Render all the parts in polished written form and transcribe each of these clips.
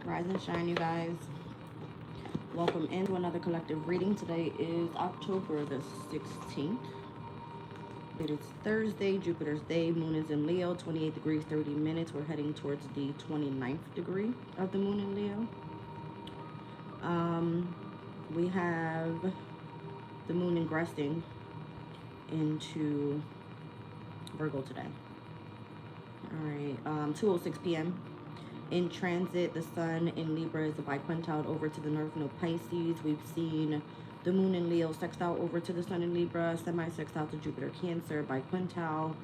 Rise and shine, you guys. Welcome into another collective reading. Today is October the 16th. It is Thursday, Jupiter's day. Moon is in Leo, 28 degrees, 30 minutes. We're heading towards the 29th degree of the moon in Leo. We have the moon ingressing into Virgo today. All right, 2:06 p.m. In transit, the sun in Libra is biquintile over to the north node Pisces. We've seen the moon in Leo sextile over to the sun in Libra, semi-sextile to Jupiter Cancer, biquintile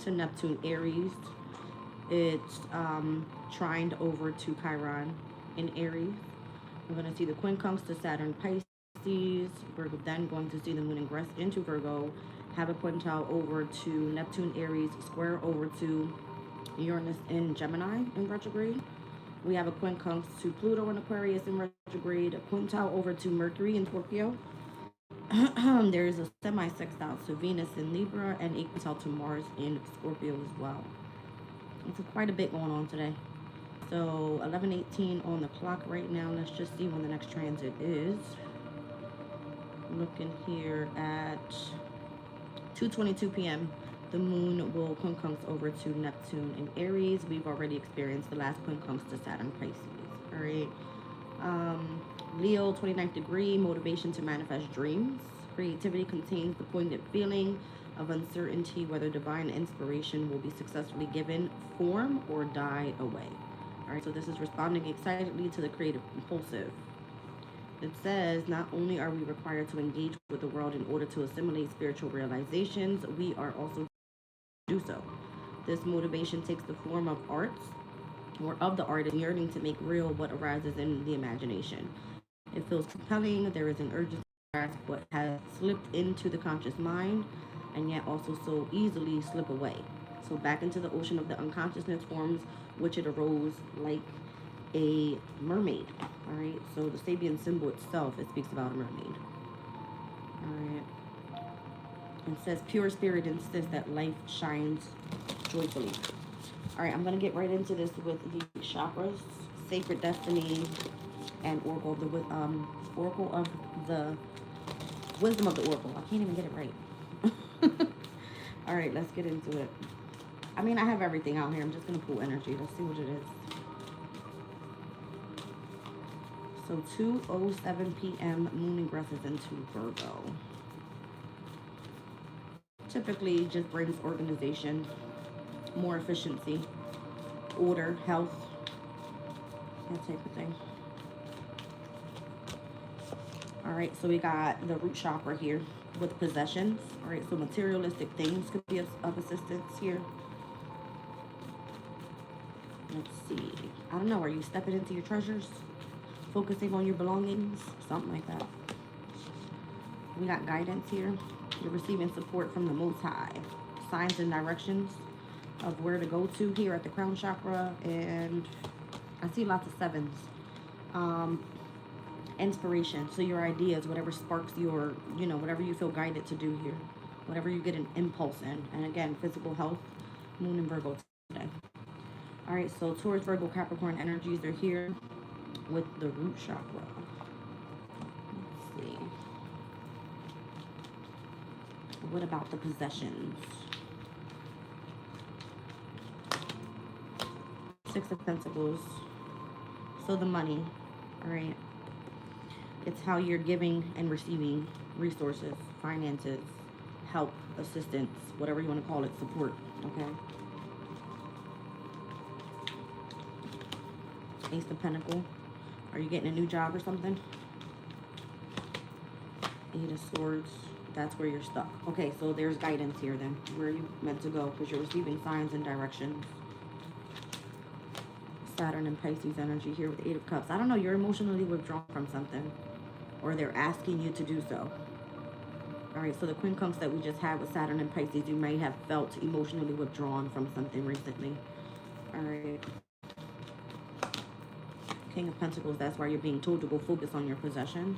to Neptune Aries. It's trined over to Chiron in Aries. We're going to see the quincunx to Saturn Pisces. We're then going to see the moon ingress into Virgo, have a quintile over to Neptune Aries, square over to Uranus in Gemini in retrograde. We have a quincunx to Pluto in Aquarius in retrograde, a quintile over to Mercury in Scorpio. There is a semi-sextile to Venus in Libra and a quintile to Mars in Scorpio as well. It's quite a bit going on today. So 11:18 on the clock right now. Let's just see when the next transit is. Looking here at 2:22 p.m. The moon will quincunx over to Neptune in Aries. We've already experienced the last quincunx to Saturn Pisces. All right. Leo, 29th degree, motivation to manifest dreams. Creativity contains the poignant feeling of uncertainty whether divine inspiration will be successfully given form or die away. All right, so this is responding excitedly to the creative impulsive. It says, not only are we required to engage with the world in order to assimilate spiritual realizations, we are also do so. This motivation takes the form of arts or of the artist yearning to make real what arises in the imagination. It feels compelling. There is an urgency to grasp what has slipped into the conscious mind and yet also so easily slip away. So back into the ocean of the unconsciousness forms which it arose like a mermaid. All right, so the Sabian symbol itself, it speaks about a mermaid. All right. It says pure spirit insists that life shines joyfully. All right, I'm going to get right into this with the chakras, sacred destiny, and oracle of the wisdom of the oracle. I can't even get it right. All right, let's get into it. I mean, I have everything out here. I'm just going to pull energy. Let's see what it is. So 2:07 p.m. moon ingresses into Virgo. Typically just brings organization, more efficiency, order, health, that type of thing. All right, so we got the root chakra here with possessions. All right, so materialistic things could be of assistance here. Let's see. I don't know, are you stepping into your treasures? Focusing on your belongings? Something like that. We got guidance here. You're receiving support from the Most High. Signs and directions of where to go to here at the crown chakra. And I see lots of sevens. Inspiration. So your ideas, whatever sparks your, whatever you feel guided to do here. Whatever you get an impulse in. And again, physical health, moon and Virgo today. All right, so Taurus, Virgo, Capricorn energies are here with the root chakra. Let's see. What about the possessions? Six of Pentacles. So the money, all right? It's how you're giving and receiving resources, finances, help, assistance, whatever you want to call it, support, okay? Ace of Pentacles. Are you getting a new job or something? Eight of Swords. That's where you're stuck. Okay, so there's guidance here then. Where are you meant to go? Because you're receiving signs and directions. Saturn and Pisces energy here with Eight of Cups. I don't know, you're emotionally withdrawn from something. Or they're asking you to do so. All right, so the quincunx that we just had with Saturn and Pisces, you may have felt emotionally withdrawn from something recently. All right. King of Pentacles, that's why you're being told to go focus on your possessions.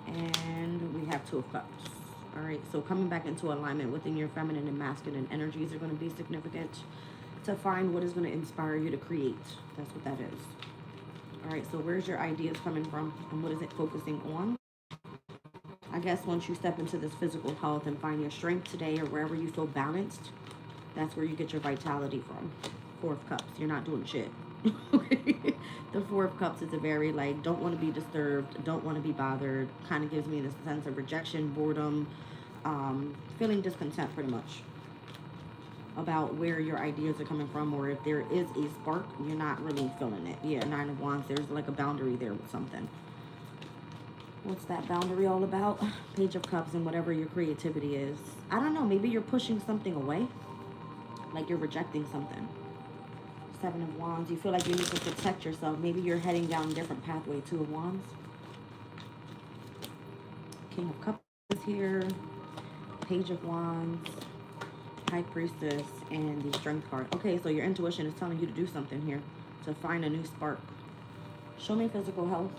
And we have Two of Cups. All right, so coming back into alignment within your feminine and masculine energies are going to be significant to find what is going to inspire you to create. That's what that is. All right, so where's your ideas coming from and what is it focusing on? I guess once you step into this physical health and find your strength today or wherever you feel balanced, that's where you get your vitality from. Four of Cups, you're not doing shit. Okay. The Four of Cups is a very like, don't want to be disturbed, don't want to be bothered, kind of gives me this sense of rejection, boredom, feeling discontent pretty much about where your ideas are coming from, or if there is a spark, you're not really feeling it. Yeah, Nine of Wands, there's like a boundary there with something. What's that boundary all about? Page of Cups and whatever your creativity is. I don't know, maybe you're pushing something away, like you're rejecting something. Seven of Wands, you feel like you need to protect yourself. Maybe you're heading down a different pathway. Two of Wands. King of Cups is here. Page of Wands. High Priestess and the Strength card. Okay, so your intuition is telling you to do something here, to find a new spark. Show me physical health.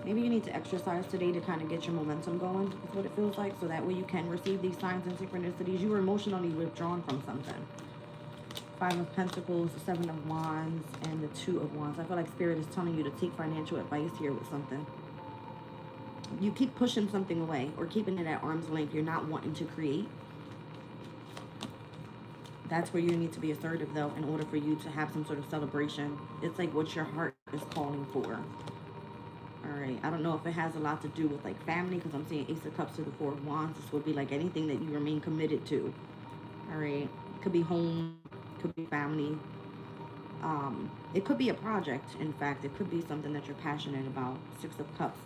Maybe you need to exercise today to kind of get your momentum going, is what it feels like, so that way you can receive these signs and synchronicities. You were emotionally withdrawn from something. Five of Pentacles, the Seven of Wands, and the Two of Wands. I feel like Spirit is telling you to take financial advice here with something. You keep pushing something away or keeping it at arm's length. You're not wanting to create. That's where you need to be assertive, though, in order for you to have some sort of celebration. It's like what your heart is calling for. All right. I don't know if it has a lot to do with, like, family, because I'm seeing Ace of Cups to the Four of Wands. This would be, like, anything that you remain committed to. All right. It could be home. It could be family. It could be a project, in fact. It could be something that you're passionate about. Six of Cups.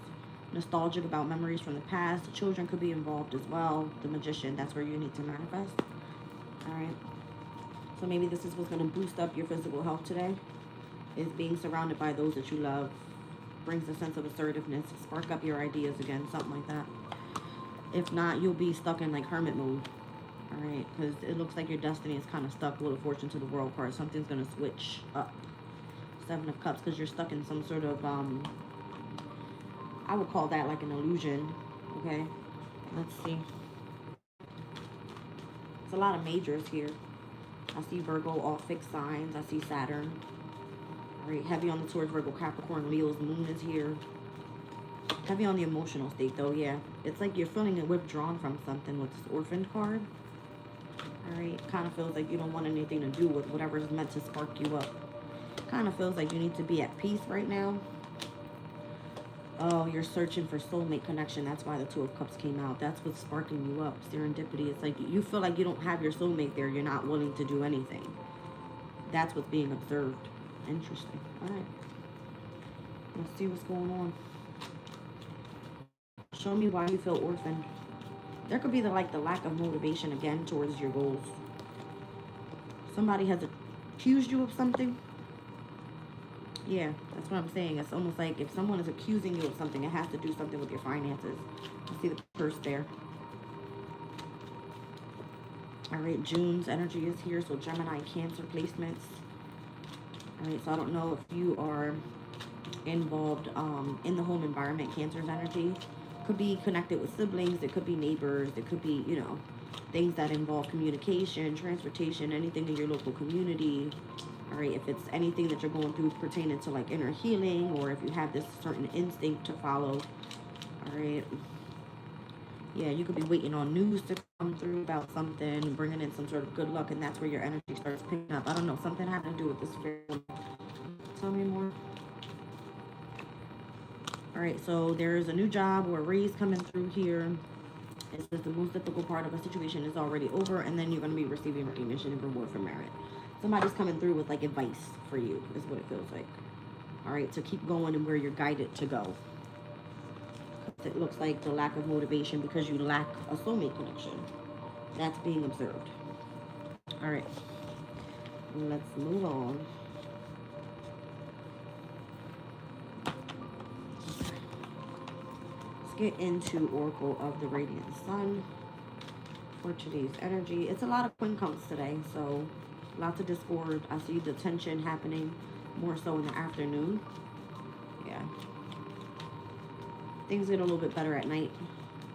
Nostalgic about memories from the past. The children could be involved as well. The Magician. That's where you need to manifest. All right. So maybe this is what's going to boost up your physical health today, is being surrounded by those that you love. Brings a sense of assertiveness. Spark up your ideas again, something like that. If not, you'll be stuck in like hermit mode. All right, because it looks like your destiny is kind of stuck. Wheel of Fortune to the World card. Something's going to switch up. Seven of Cups, because you're stuck in some sort of, I would call that like an illusion. Okay, let's see. It's a lot of majors here. I see Virgo, all fixed signs. I see Saturn. All right, heavy on the Taurus, Virgo, Capricorn, Leo's moon is here. Heavy on the emotional state, though, yeah. It's like you're feeling withdrawn from something with this Orphan card. All right, kind of feels like you don't want anything to do with whatever is meant to spark you up. Kind of feels like you need to be at peace right now. Oh, you're searching for soulmate connection. That's why the Two of Cups came out. That's what's sparking you up. Serendipity. It's like you feel like you don't have your soulmate there. You're not willing to do anything. That's what's being observed. Interesting. All right. Let's see what's going on. Show me why you feel orphaned. There could be the lack of motivation again towards your goals. Somebody has accused you of something. Yeah, that's what I'm saying. It's almost like if someone is accusing you of something, it has to do something with your finances. I see the purse there. All right, June's energy is here. So Gemini, Cancer placements. All right, so I don't know if you are involved in the home environment. Cancer's energy could be connected with siblings. It could be neighbors. It could be, you know, things that involve communication, transportation, anything in your local community. All right, if it's anything that you're going through pertaining to like inner healing, or if you have this certain instinct to follow. All right. Yeah, you could be waiting on news to come through about something, bringing in some sort of good luck, and that's where your energy starts picking up. I don't know, something having to do with this film. Tell me more. All right, so there's a new job or a raise coming through here. It says the most difficult part of a situation is already over, and then you're going to be receiving recognition and reward for merit. Somebody's coming through with like advice for you, is what it feels like. All right, to keep going and where you're guided to go. It looks like the lack of motivation because you lack a soulmate connection. That's being observed. All right, let's move on. Let's get into Oracle of the Radiant Sun for today's energy. It's a lot of quincunx today, so lots of discord. I see the tension happening more so in the afternoon. Yeah. Things get a little bit better at night.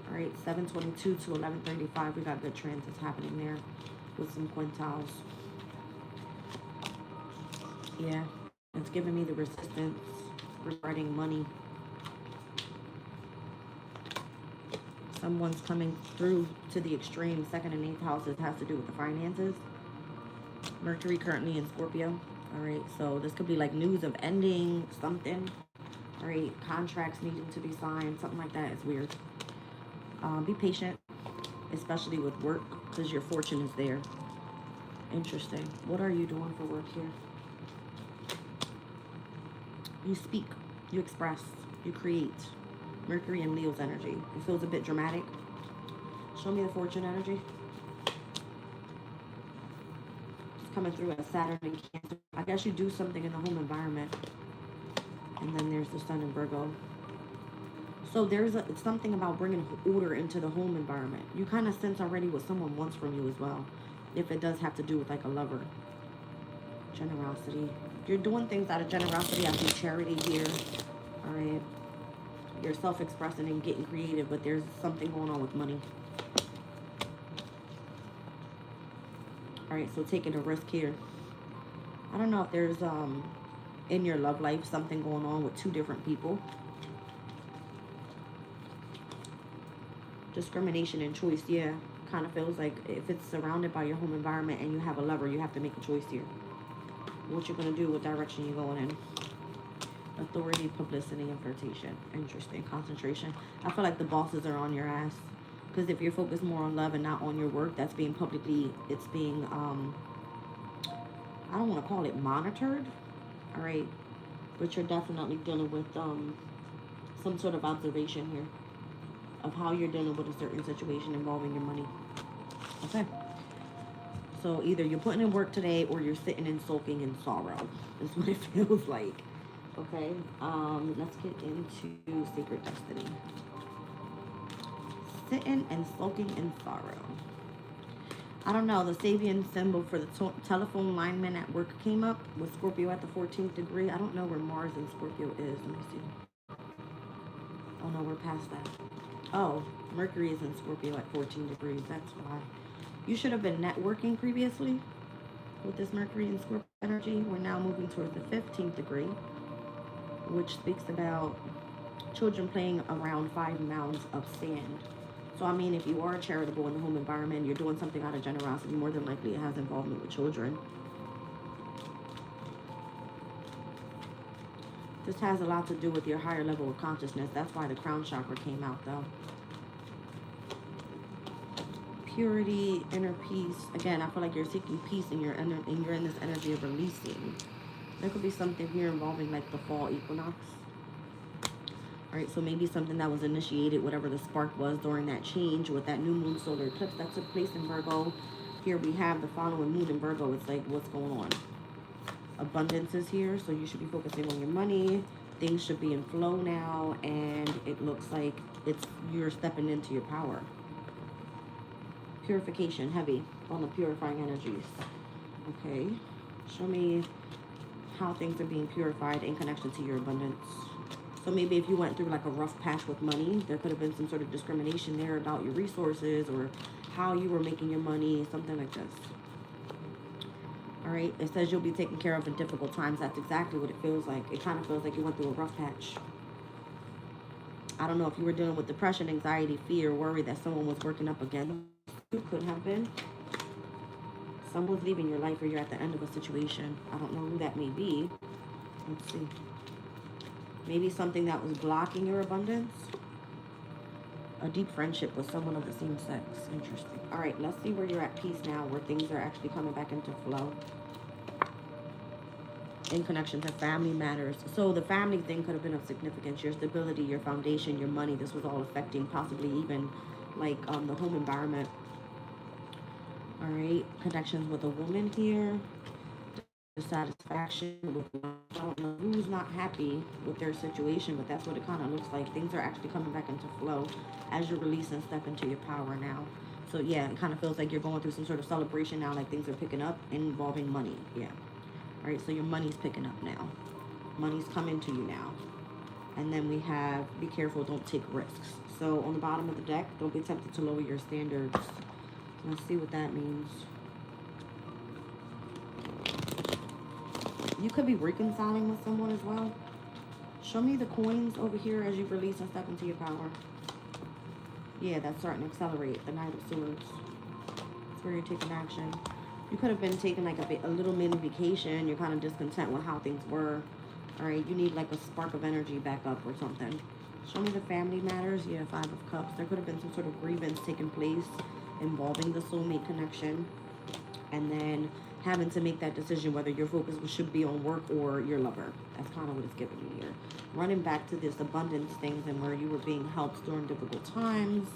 All right, 7:22 to 11:35. We got good transits happening there with some quintiles. Yeah. It's giving me the resistance regarding money. Someone's coming through to the extreme. Second and eighth houses has to do with the finances. Mercury currently in Scorpio. All right, so this could be like news of ending something. All right, contracts needing to be signed, something like that. It's weird. Be patient, especially with work, because your fortune is there. Interesting. What are you doing for work here? You speak, you express, you create. Mercury and Leo's energy. It feels a bit dramatic. Show me the fortune energy. It's coming through as Saturn and Cancer. I guess you do something in the home environment. And then there's the Sun in Virgo. So there's something about bringing order into the home environment. You kind of sense already what someone wants from you as well. If it does have to do with like a lover. Generosity. You're doing things out of generosity. I see charity here. All right. You're self-expressing and getting creative, but there's something going on with money. All right, so taking a risk here. I don't know if there's in your love life something going on with two different people. Discrimination and choice, yeah. Kind of feels like if it's surrounded by your home environment and you have a lover, you have to make a choice here. What you're going to do, what direction you're going in. Authority, publicity, and flirtation. Interesting. Concentration. I feel like the bosses are on your ass. Because if you're focused more on love and not on your work, that's being publicly, it's being, I don't want to call it monitored. All right. But you're definitely dealing with some sort of observation here of how you're dealing with a certain situation involving your money. Okay. So either you're putting in work today or you're sitting and sulking in sorrow. Is what it feels like. Okay, let's get into Sacred Destiny. Sitting and sulking in sorrow. I don't know, the Sabian symbol for the telephone lineman at work came up with Scorpio at the 14th degree. I don't know where Mars in Scorpio is. Let me see. Oh no, we're past that. Oh, Mercury is in Scorpio at 14 degrees. That's why. You should have been networking previously with this Mercury in Scorpio energy. We're now moving towards the 15th degree, which speaks about children playing around 5 mounds of sand. So, I mean, if you are charitable in the home environment, you're doing something out of generosity, more than likely it has involvement with children. This has a lot to do with your higher level of consciousness. That's why the crown chakra came out, though. Purity, inner peace. Again, I feel like you're seeking peace and you're in this energy of releasing. There could be something here involving like the fall equinox. All right, so maybe something that was initiated, whatever the spark was during that change with that new moon solar eclipse that took place in Virgo. Here we have the following moon in Virgo. It's like, what's going on? Abundance is here, so you should be focusing on your money. Things should be in flow now, and it looks like you're stepping into your power. Purification, heavy on the purifying energies. Okay, show me how things are being purified in connection to your abundance. So maybe if you went through like a rough patch with money, there could have been some sort of discrimination there about your resources or how you were making your money, something like this. All right, it says you'll be taken care of in difficult times. That's exactly what it feels like. It kind of feels like you went through a rough patch. I don't know if you were dealing with depression, anxiety, fear, worry that someone was working up against you. Could have been. Someone's leaving your life or you're at the end of a situation. I don't know who that may be. Let's see. Maybe something that was blocking your abundance. A deep friendship with someone of the same sex. Interesting. All right, let's see where you're at peace now, where things are actually coming back into flow. In connection to family matters. So the family thing could have been of significance. Your stability, your foundation, your money. This was all affecting possibly even like the home environment. All right, connections with a woman here. Dissatisfaction with, I don't know who's not happy with their situation, but that's what it kind of looks like. Things are actually coming back into flow as you release and step into your power now. So yeah, it kind of feels like you're going through some sort of celebration now, like things are picking up involving money. Yeah. All right, so your money's picking up now. Money's coming to you now. And then we have, be careful, don't take risks. So on the bottom of the deck, don't be tempted to lower your standards. Let's see what that means. You could be reconciling with someone as well. Show me the coins over here as you release and step into your power. Yeah, that's starting to accelerate. The Knight of Swords. That's where you're taking action. You could have been taking like a little mini vacation. You're kind of discontent with how things were. All right, you need like a spark of energy back up or something. Show me the family matters. Yeah, Five of Cups. There could have been some sort of grievance taking place involving the soulmate connection. And then having to make that decision whether your focus should be on work or your lover. That's kind of what it's giving me here. Running back to this abundance things and where you were being helped during difficult times.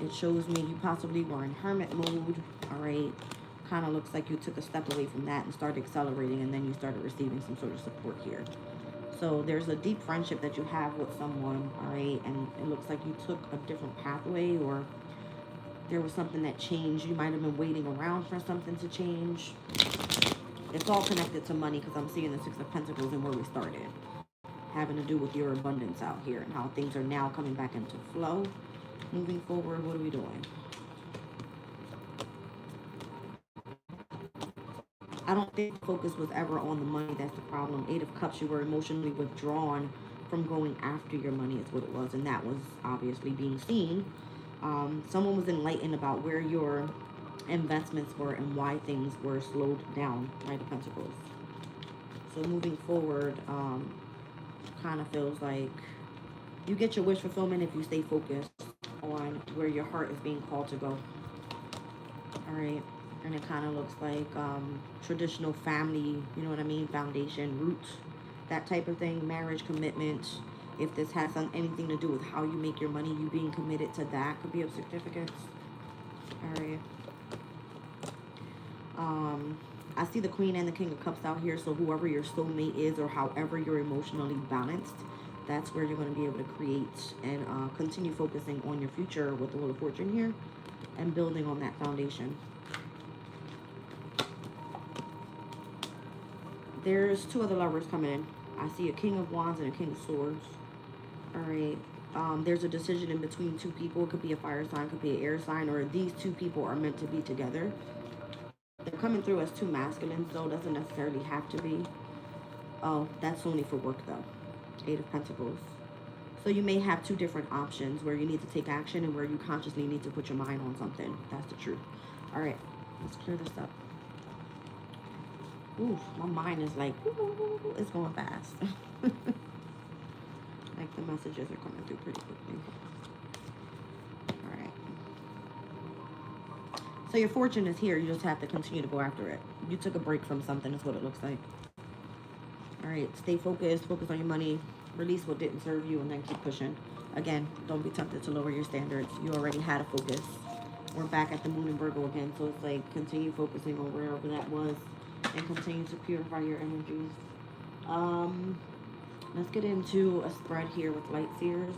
It shows me you possibly were in hermit mode. All right. Kind of looks like you took a step away from that and started accelerating, and then you started receiving some sort of support here. So there's a deep friendship that you have with someone, all right, and it looks like you took a different pathway, or there was something that changed. You might have been waiting around for something to change. It's all connected to money because I'm seeing the Six of Pentacles and where we started, having to do with your abundance out here and how things are now coming back into flow. Moving forward, what are we doing? I don't think focus was ever on the money. That's the problem. Eight of Cups, you were emotionally withdrawn from going after your money is what it was. And that was obviously being seen. Someone was enlightened about where your investments were and why things were slowed down. Knight of Pentacles. So moving forward, kind of feels like you get your wish fulfillment if you stay focused on where your heart is being called to go. All right. And it kind of looks like traditional family, you know what I mean, foundation, roots, that type of thing, marriage, commitment. If this has anything to do with how you make your money, you being committed to that could be of significance. All right. I see the Queen and the King of Cups out here, so whoever your soulmate is or however you're emotionally balanced, that's where you're going to be able to create and continue focusing on your future with the Wheel of Fortune here and building on that foundation. There's two other lovers coming in. I see a King of Wands and a King of Swords. All right. There's a decision in between two people. It could be a fire sign, could be an air sign, or these two people are meant to be together. They're coming through as two masculines, though. Doesn't necessarily have to be. Oh, that's only for work, though. Eight of Pentacles. So you may have two different options where you need to take action and where you consciously need to put your mind on something. That's the truth. All right. Let's clear this up. Ooh, my mind is like, ooh, it's going fast. Like the messages are coming through pretty quickly. All right. So your fortune is here. You just have to continue to go after it. You took a break from something is what it looks like. All right. Stay focused. Focus on your money. Release what didn't serve you and then keep pushing. Again, don't be tempted to lower your standards. You already had a focus. We're back at the Moon in Virgo again. So it's like continue focusing on wherever that was. And continue to purify your energies. Let's get into a spread here with Light Seers.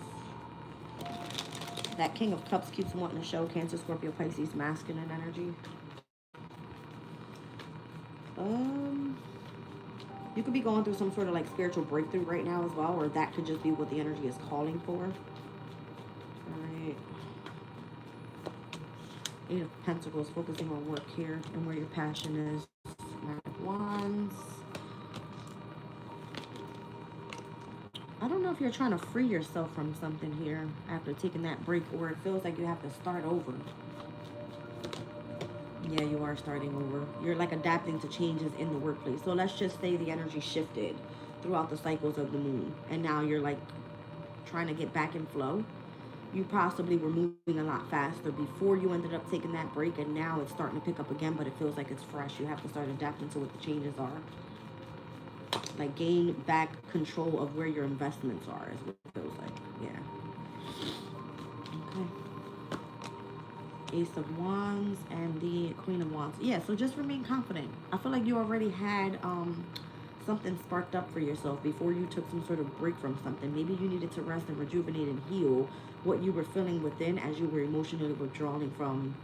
That King of Cups keeps wanting to show Cancer, Scorpio, Pisces, masculine energy. You could be going through some sort of like spiritual breakthrough right now as well, or that could just be what the energy is calling for. All right. Eight of Pentacles, focusing on work here and where your passion is. Nine of Wands. I don't know if you're trying to free yourself from something here after taking that break, or it feels like you have to start over. Yeah, you are starting over. You're like adapting to changes in the workplace. So let's just say the energy shifted throughout the cycles of the moon, and now you're like trying to get back in flow. You possibly were moving a lot faster before you ended up taking that break, and now it's starting to pick up again, but it feels like it's fresh. You have to start adapting to what the changes are. Like gain back control of where your investments are is what it feels like. Yeah. Okay. Ace of Wands and the Queen of Wands. Yeah, so just remain confident. I feel like you already had something sparked up for yourself before you took some sort of break from something. Maybe you needed to rest and rejuvenate and heal what you were feeling within as you were emotionally withdrawing from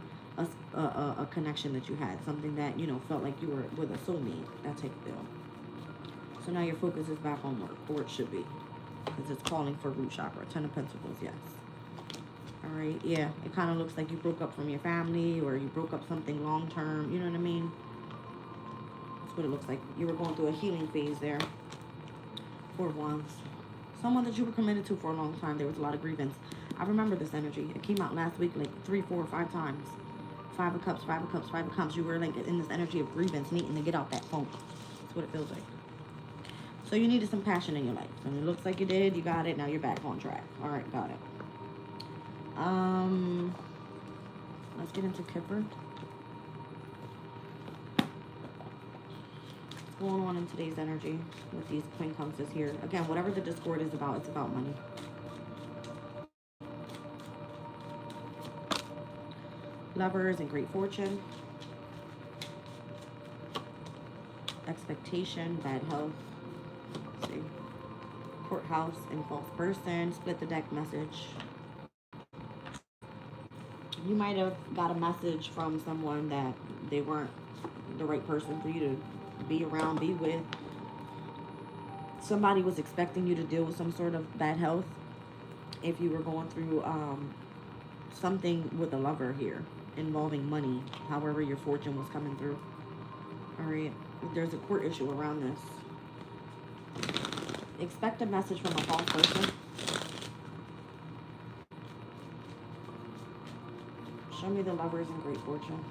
a connection that you had. Something that, you know, felt like you were with a soulmate. That type of deal. So now your focus is back on work, or it should be. Because it's calling for root chakra. Ten of Pentacles, yes. All right, yeah. It kind of looks like you broke up from your family, or you broke up something long term. You know what I mean? what it looks like. You were going through a healing phase there. Four of Wands. Someone that you were committed to for a long time. There was a lot of grievance. I remember this energy. It came out last week like 3, 4, or 5 times. 5 of Cups, 5 of Cups, 5 of Cups. You were like in this energy of grievance, needing to get out that funk. That's what it feels like. So you needed some passion in your life. And it looks like you did. You got it. Now you're back on track. All right, got it. Let's get into Kipper. What's going on in today's energy with these quincunxes here? Again, whatever the discord is about, it's about money. Lovers and great fortune. Expectation, bad health. Let's see. Courthouse and false person. Split the deck message. You might have got a message from someone that they weren't the right person for you to be around, be with. Somebody was expecting you to deal with some sort of bad health. If you were going through something with a lover here involving money, however your fortune was coming through. All right, there's a court issue around this. Expect a message from a false person. Show me the lovers and great fortune.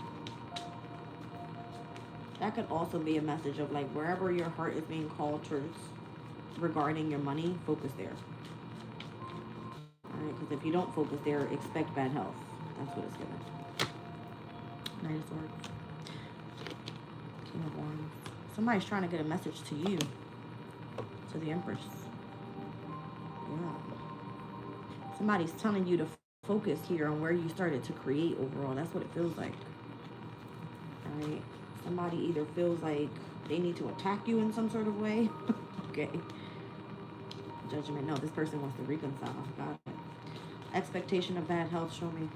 That could also be a message of like wherever your heart is being called towards regarding your money, focus there. Alright, because if you don't focus there, expect bad health. That's what it's given. Knight of Swords. King of Wands. Somebody's trying to get a message to you. To the Empress. Yeah. Somebody's telling you to focus here on where you started to create overall. That's what it feels like. Alright. Somebody either feels like they need to attack you in some sort of way. Okay. Judgment. No, this person wants to reconcile. Got it. Expectation of bad health. Show me.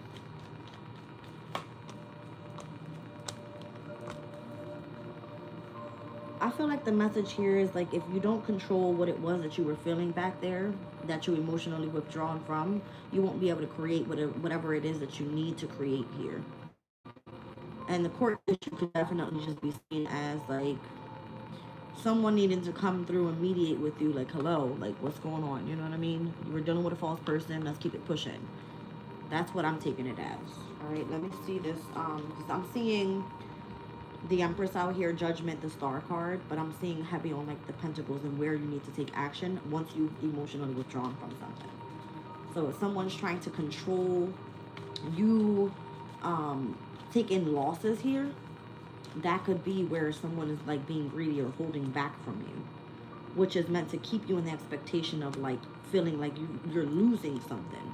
I feel like the message here is like if you don't control what it was that you were feeling back there, that you emotionally withdrawn from, you won't be able to create whatever it is that you need to create here. And the court issue could definitely just be seen as like someone needing to come through and mediate with you, like, hello, like, what's going on? You know what I mean? You were dealing with a false person. Let's keep it pushing. That's what I'm taking it as. All right, let me see this. Because I'm seeing the Empress out here, Judgment, the Star card, but I'm seeing heavy on like the Pentacles and where you need to take action once you've emotionally withdrawn from something. So if someone's trying to control you, taking losses here, that could be where someone is like being greedy or holding back from you, which is meant to keep you in the expectation of like feeling like you're losing something.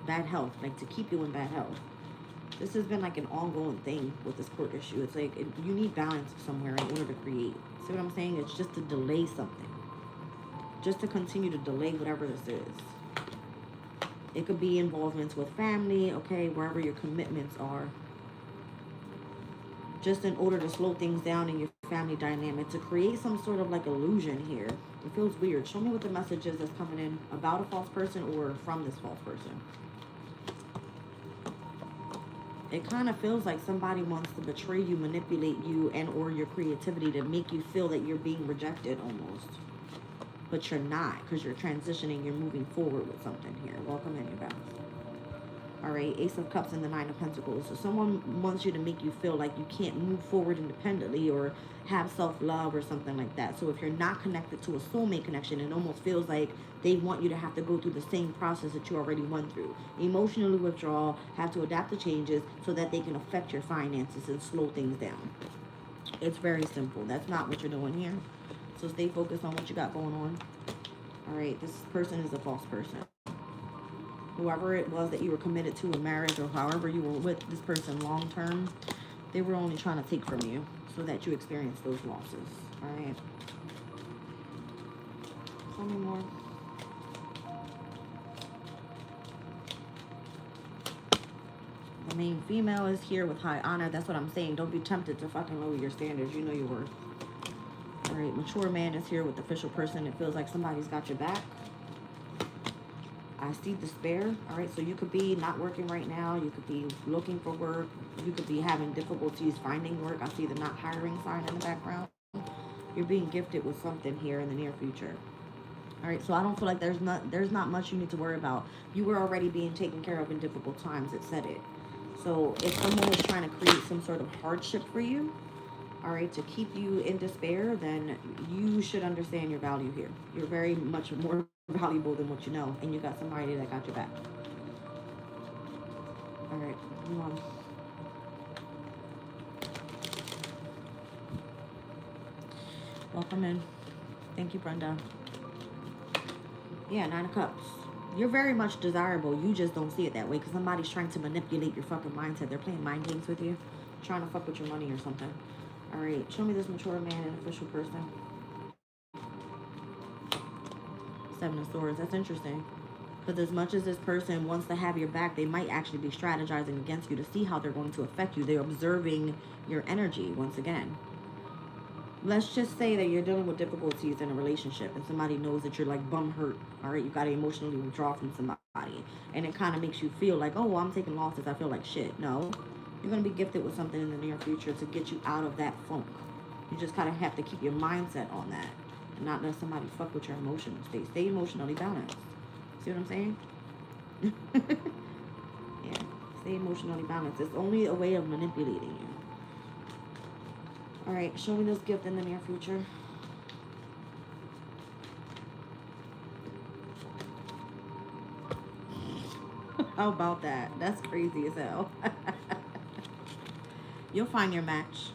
Bad health, like to keep you in bad health. This has been like an ongoing thing with this court issue. It's like you need balance somewhere in order to create. See what I'm saying? It's just to delay something. Just to continue to delay whatever this is. It could be involvements with family, okay, wherever your commitments are. Just in order to slow things down in your family dynamic, to create some sort of like illusion here. It feels weird. Show me what the message is that's coming in about a false person or from this false person. It kind of feels like somebody wants to betray you, manipulate you, and or your creativity to make you feel that you're being rejected almost. But you're not, because you're transitioning, you're moving forward with something here. Welcome in, your balance. All right, Ace of Cups and the Nine of Pentacles. So someone wants you to make you feel like you can't move forward independently or have self-love or something like that. So if you're not connected to a soulmate connection, it almost feels like they want you to have to go through the same process that you already went through. Emotionally withdraw, have to adapt to changes so that they can affect your finances and slow things down. It's very simple. That's not what you're doing here. So stay focused on what you got going on. All right, this person is a false person. Whoever it was that you were committed to in marriage or however you were with this person long term, they were only trying to take from you so that you experience those losses. All right. Tell me more. The main female is here with high honor. That's what I'm saying. Don't be tempted to fucking lower your standards. You know your worth. All right. Mature man is here with the official person. It feels like somebody's got your back. I see despair. All right, so you could be not working right now. You could be looking for work. You could be having difficulties finding work. I see the not hiring sign in the background. You're being gifted with something here in the near future. All right, so I don't feel like there's not much you need to worry about. You were already being taken care of in difficult times. It said it. So if someone was trying to create some sort of hardship for you, all right, to keep you in despair, then you should understand your value here. You're very much more valuable than what you know, and you got somebody that got your back. All right, move on. Welcome in. Thank you, Brenda. Yeah, 9 of Cups. You're very much desirable. You just don't see it that way because somebody's trying to manipulate your fucking mindset. They're playing mind games with you, trying to fuck with your money or something. All right, show me this mature man and official person. 7 of Swords. That's interesting. Because as much as this person wants to have your back, they might actually be strategizing against you to see how they're going to affect you. They're observing your energy once again. Let's just say that you're dealing with difficulties in a relationship and somebody knows that you're like bum hurt. All right, you got to emotionally withdraw from somebody. And it kind of makes you feel like, oh, well, I'm taking losses. I feel like shit. No, you're going to be gifted with something in the near future to get you out of that funk. You just kind of have to keep your mindset on that and not let somebody fuck with your emotional state. Stay emotionally balanced. See what I'm saying? Yeah, stay emotionally balanced. It's only a way of manipulating you. All right, show me this gift in the near future. How about that? That's crazy as hell. You'll find your match.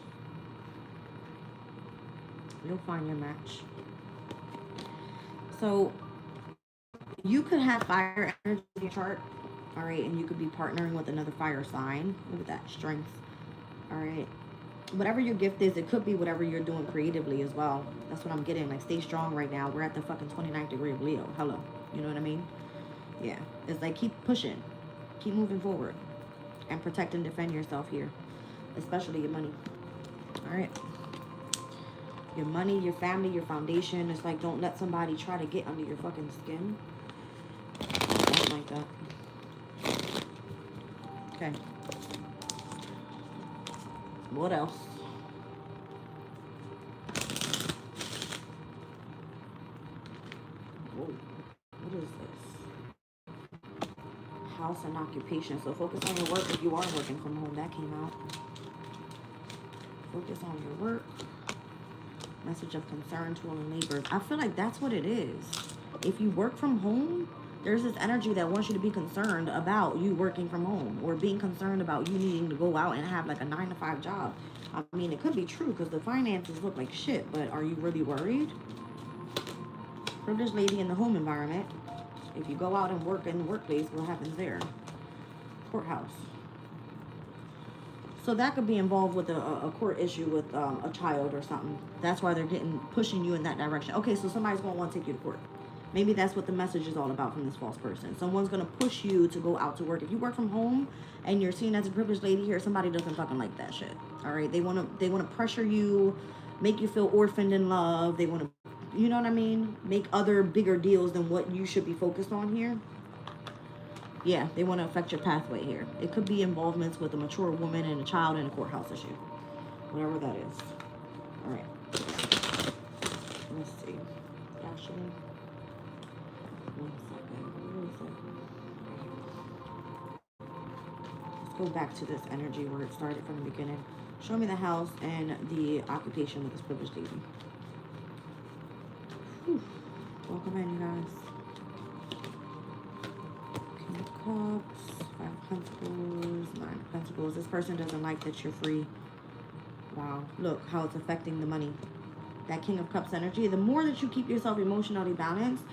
You'll find your match. So you could have fire energy in your chart, all right, and you could be partnering with another fire sign. Look at that strength, all right. Whatever your gift is, it could be whatever you're doing creatively as well. That's what I'm getting. Like, stay strong right now. We're at the fucking 29th degree of Leo. Hello, you know what I mean? Yeah, it's like keep pushing, keep moving forward, and protect and defend yourself here, especially your money. All right, your money, your family, your foundation. It's like don't let somebody try to get under your fucking skin. Something like that. Okay. What else? Whoa. What is this? House and occupation. So focus on your work if you are working from home. That came out. Focus on your work. Message of concern to all the neighbors. I feel like that's what it is. If you work from home, there's this energy that wants you to be concerned about you working from home or being concerned about you needing to go out and have like a 9 to 5 job. I mean, it could be true because the finances look like shit, but are you really worried? Privileged lady in the home environment. If you go out and work in the workplace, what happens there? Courthouse. So that could be involved with a court issue with a child or something. That's why they're pushing you in that direction. Okay, so somebody's going to want to take you to court. Maybe that's what the message is all about from this false person. Someone's going to push you to go out to work. If you work from home and you're seen as a privileged lady here, somebody doesn't fucking like that shit. All right, they want to pressure you, make you feel orphaned in love. They want to, you know what I mean? Make other bigger deals than what you should be focused on here. Yeah, they want to affect your pathway here. It could be involvements with a mature woman and a child in a courthouse issue. Whatever that is. All right. Let's see. Actually, 1 second. Where is it? Let's go back to this energy where it started from the beginning. Show me the house and the occupation of this privileged lady. Whew. Welcome in, you guys. Cups, 5 of Pentacles, 9 of Pentacles. This person doesn't like that you're free. Wow. Look how it's affecting the money. That King of Cups energy. The more that you keep yourself emotionally balanced,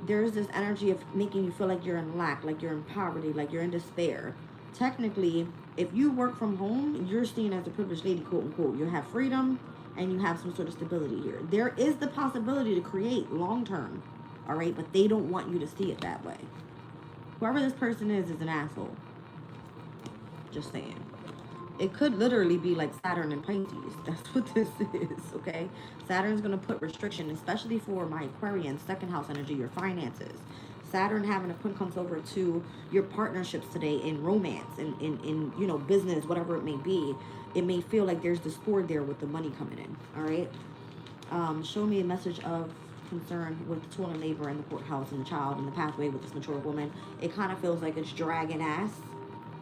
there's this energy of making you feel like you're in lack, like you're in poverty, like you're in despair. Technically, if you work from home, you're seen as a privileged lady, quote unquote. You have freedom and you have some sort of stability here. There is the possibility to create long term, all right? But they don't want you to see it that way. Whoever this person is an asshole. Just saying. It could literally be like Saturn and Pisces. That's what this is, okay? Saturn's going to put restriction, especially for my Aquarian, second house energy, your finances. Saturn having a put comes over to your partnerships today in romance, in you know, business, whatever it may be. It may feel like there's discord there with the money coming in, all right? Show me a message of concern with the toil and labor in the courthouse and the child and the pathway with this mature woman. It kind of feels like it's dragging ass.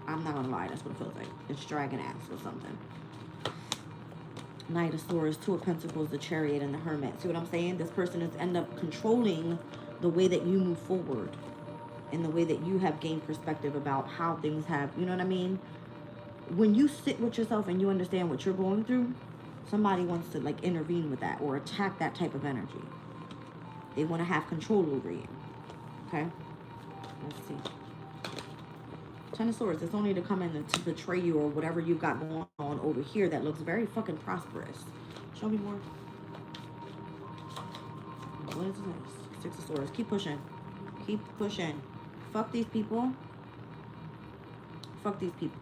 I'm not gonna lie, that's what it feels like. It's dragging ass or something. Knight of Swords, Two of Pentacles, the Chariot, and the Hermit. See what I'm saying? This person is end up controlling the way that you move forward and the way that you have gained perspective about how things have, you know what I mean? When you sit with yourself and you understand what you're going through, somebody wants to like intervene with that or attack that type of energy. They want to have control over you. Okay? Let's see. Ten of Swords, it's only to come in to betray you or whatever you've got going on over here that looks very fucking prosperous. Show me more. What is this? Six of Swords. Keep pushing. Keep pushing. Fuck these people. Fuck these people.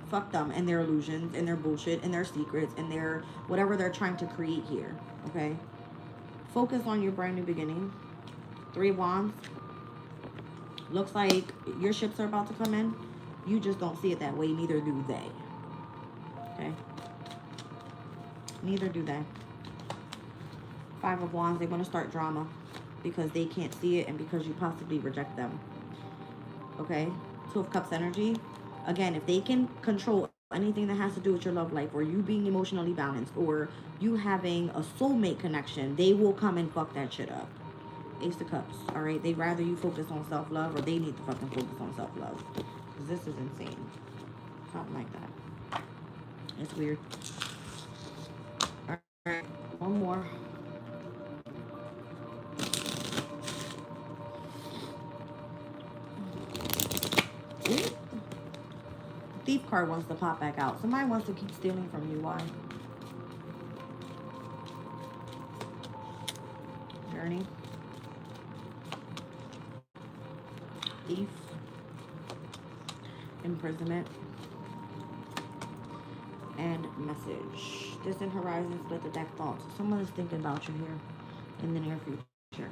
Fuck them and their illusions and their bullshit and their secrets and their whatever they're trying to create here. Okay? Focus on your brand new beginning. Three of Wands. Looks like your ships are about to come in. You just don't see it that way. Neither do they. Okay? Neither do they. Five of Wands. They want to start drama because they can't see it and because you possibly reject them. Okay? Two of Cups energy. Again, if they can control anything that has to do with your love life or you being emotionally balanced or you having a soulmate connection, they will come and fuck that shit up. Ace of Cups, all right? They'd rather you focus on self-love or they need to fucking focus on self-love. Because this is insane. Something like that. It's weird. All right, one more. Ooh. Thief card wants to pop back out. Somebody wants to keep stealing from you. Why? Journey. Thief. Imprisonment. And message. Distant horizon, split the deck, thoughts. Someone is thinking about you here in the near future.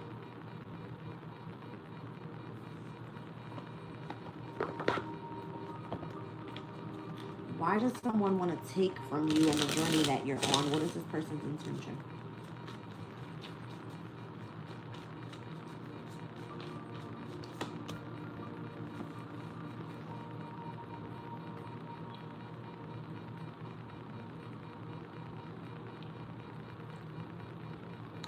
Why does someone want to take from you on the journey that you're on? What is this person's intention?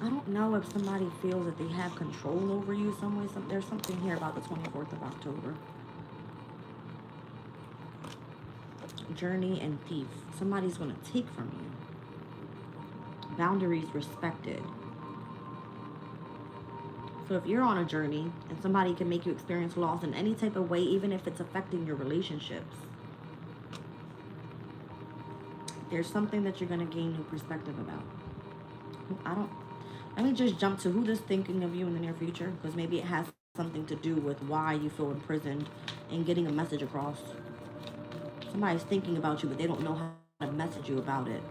I don't know if somebody feels that they have control over you some way. There's something here about the 24th of October. Journey and thief. Somebody's going to take from you. Boundaries respected. So if you're on a journey and somebody can make you experience loss in any type of way, even if it's affecting your relationships, there's something that you're going to gain new perspective about. Let me just jump to who is thinking of you in the near future, because maybe it has something to do with why you feel imprisoned and getting a message across. Somebody's thinking about you, but they don't know how to message you about it.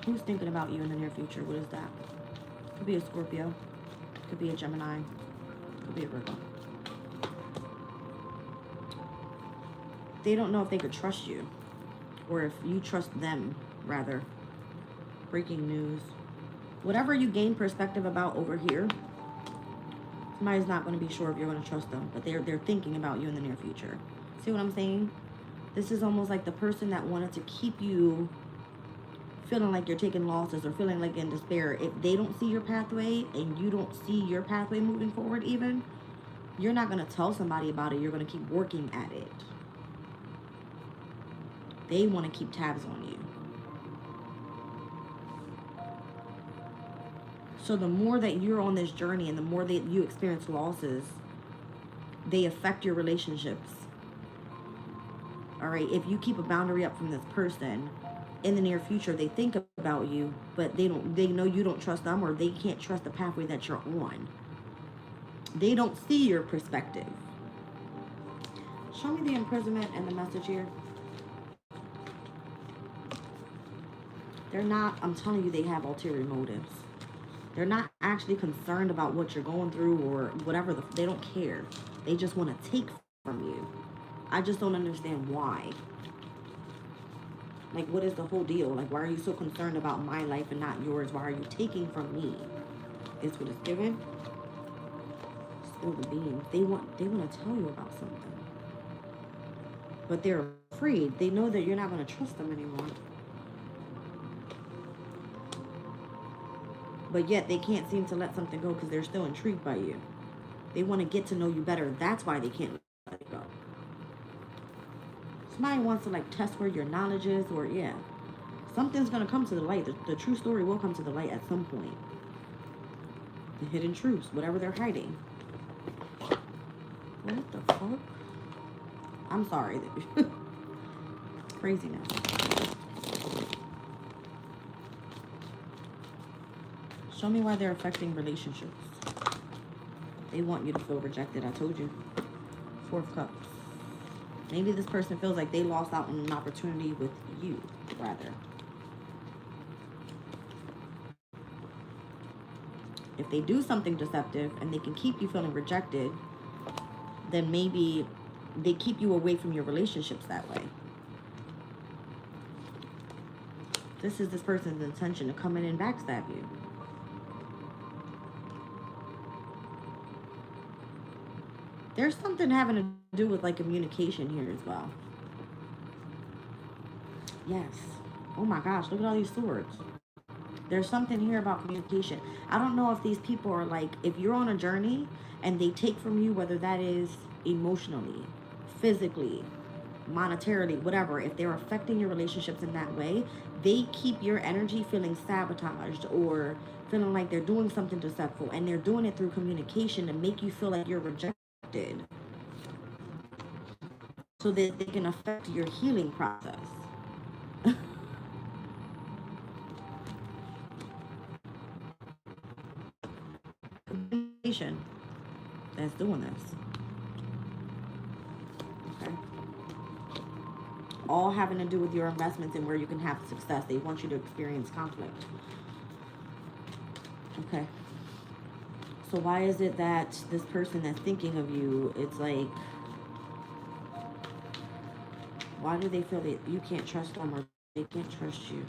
Who's thinking about you in the near future? What is that? Could be a Scorpio. Could be a Gemini. Could be a Virgo. They don't know if they could trust you. Or if you trust them, rather. Breaking news. Whatever you gain perspective about over here, somebody's not going to be sure if you're going to trust them. But they're thinking about you in the near future. See what I'm saying? This is almost like the person that wanted to keep you feeling like you're taking losses or feeling like in despair. If they don't see your pathway and you don't see your pathway moving forward even, you're not going to tell somebody about it. You're going to keep working at it. They want to keep tabs on you. So the more that you're on this journey and the more that you experience losses, they affect your relationships. All right, if you keep a boundary up from this person, in the near future, they think about you, but they know you don't trust them, or they can't trust the pathway that you're on. They don't see your perspective. Show me the imprisonment and the message here. They're not, I'm telling you, they have ulterior motives. They're not actually concerned about what you're going through or whatever. They don't care. They just want to take from you. I just don't understand why. Like, what is the whole deal? Like, why are you so concerned about my life and not yours? Why are you taking from me? Is what it's given. Spill the beans. They want to tell you about something. But they're afraid. They know that you're not going to trust them anymore. But yet they can't seem to let something go because they're still intrigued by you. They want to get to know you better. That's why they can't let it go. Somebody wants to like test where your knowledge is, or yeah. Something's going to come to the light. The true story will come to the light at some point. The hidden truths, whatever they're hiding. What the fuck? I'm sorry. Craziness. Show me why they're affecting relationships. They want you to feel rejected. I told you. Four of Cups. Maybe this person feels like they lost out on an opportunity with you, rather. If they do something deceptive and they can keep you feeling rejected, then maybe they keep you away from your relationships that way. This is this person's intention to come in and backstab you. There's something having to do with like communication here as well. Yes. Oh my gosh, look at all these swords. There's something here about communication. I don't know if these people are like, if you're on a journey and they take from you, whether that is emotionally, physically, monetarily, whatever, if they're affecting your relationships in that way, they keep your energy feeling sabotaged or feeling like they're doing something deceptive, and they're doing it through communication to make you feel like you're rejected so that they can affect your healing process. Communication that's doing this. Okay. All having to do with your investments and where you can have success. They want you to experience conflict. Okay. So why is it that this person that's thinking of you, it's like, why do they feel that you can't trust them or they can't trust you?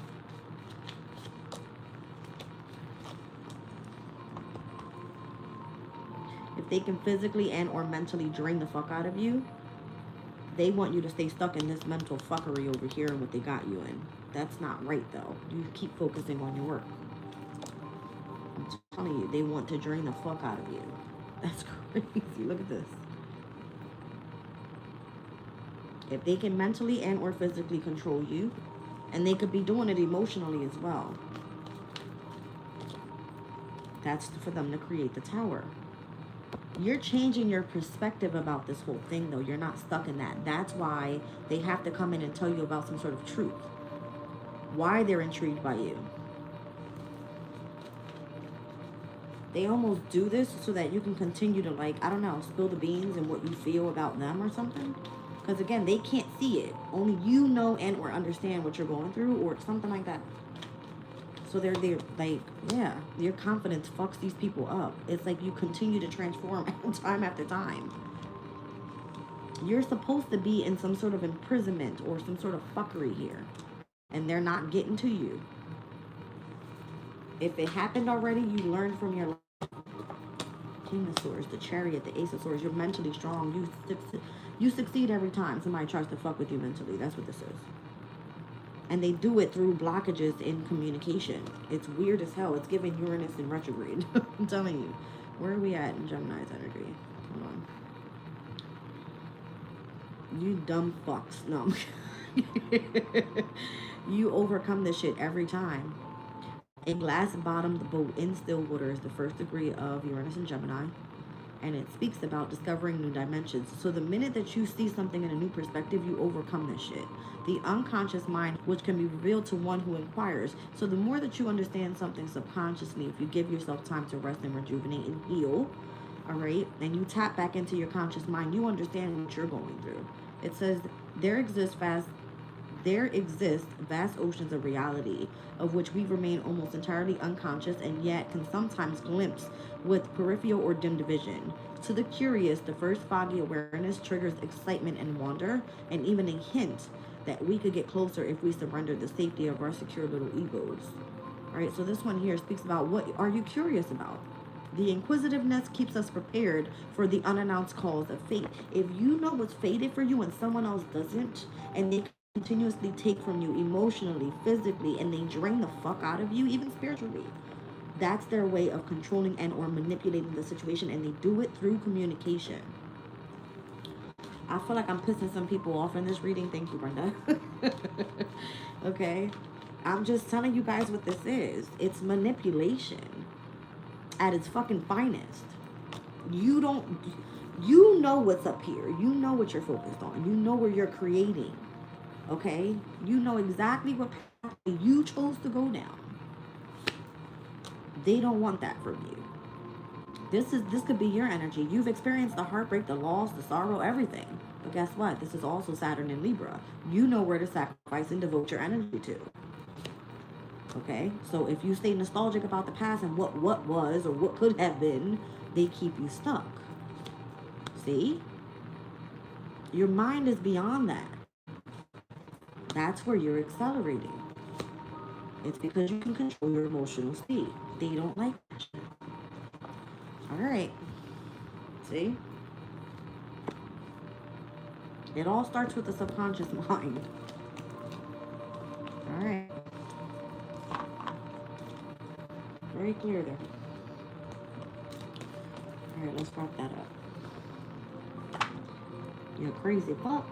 If they can physically and or mentally drain the fuck out of you, they want you to stay stuck in this mental fuckery over here and what they got you in. That's not right though. You keep focusing on your work. I'm telling you, they want to drain the fuck out of you. That's crazy. Look at this. If they can mentally and or physically control you, and they could be doing it emotionally as well, that's for them to create the tower. You're changing your perspective about this whole thing though. You're not stuck in that. That's why they have to come in and tell you about some sort of truth. Why they're intrigued by you. They almost do this so that you can continue to, like, I don't know, spill the beans and what you feel about them or something. Because again, they can't see it. Only you know and or understand what you're going through or something like that. So they're like, yeah, your confidence fucks these people up. It's like you continue to transform time after time. You're supposed to be in some sort of imprisonment or some sort of fuckery here. And they're not getting to you. If it happened already, you learned from your life. King of Swords, the Chariot, the Ace of Swords. You're mentally strong. You succeed every time somebody tries to fuck with you mentally. That's what this is. And they do it through blockages in communication. It's weird as hell. It's giving Uranus in retrograde. I'm telling you. Where are we at in Gemini's energy? Hold on. You dumb fucks. No. You overcome this shit every time. A glass-bottomed boat in still water is the first degree of Uranus and Gemini. And it speaks about discovering new dimensions. So the minute that you see something in a new perspective, you overcome this shit. The unconscious mind, which can be revealed to one who inquires. So the more that you understand something subconsciously, if you give yourself time to rest and rejuvenate and heal, all right, and you tap back into your conscious mind, you understand what you're going through. It says there exist vast oceans of reality of which we remain almost entirely unconscious and yet can sometimes glimpse with peripheral or dim vision. To the curious, the first foggy awareness triggers excitement and wonder, and even a hint that we could get closer if we surrender the safety of our secure little egos. All right, so this one here speaks about, what are you curious about? The inquisitiveness keeps us prepared for the unannounced calls of fate. If you know what's fated for you and someone else doesn't, and they continuously take from you emotionally, physically, and they drain the fuck out of you, even spiritually, that's their way of controlling and or manipulating the situation, and they do it through communication. I feel like I'm pissing some people off in this reading. Thank you, Brenda. Okay? I'm just telling you guys what this is. It's manipulation at its fucking finest. You know what's up here. You know what you're focused on. You know where you're creating. Okay? You know exactly what path you chose to go down. They don't want that from you. This could be your energy. You've experienced the heartbreak, the loss, the sorrow, everything. But guess what? This is also Saturn in Libra. You know where to sacrifice and devote your energy to. Okay? So if you stay nostalgic about the past and what was or what could have been, they keep you stuck. See? Your mind is beyond that. That's where you're accelerating. It's because you can control your emotional state. They don't like that shit. Alright. See? It all starts with the subconscious mind. Alright. Very clear there. Alright, let's wrap that up. You're crazy fucks.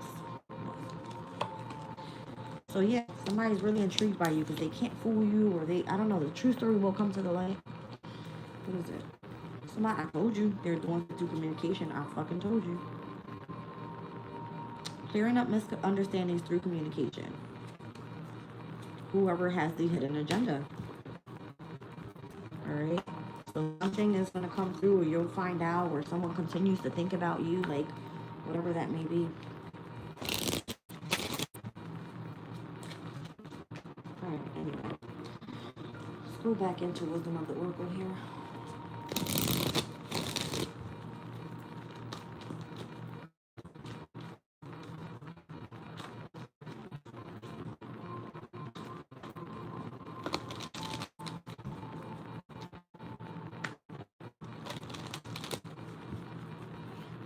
So yeah, somebody's really intrigued by you because they can't fool you, or I don't know, the true story will come to the light. What is it? Somebody, I told you, they're doing through communication. I fucking told you. Clearing up misunderstandings through communication. Whoever has the hidden agenda. Alright? So something is going to come through, or you'll find out, or someone continues to think about you, like, whatever that may be. Alright, anyway. Let's go back into Wisdom of the Oracle here.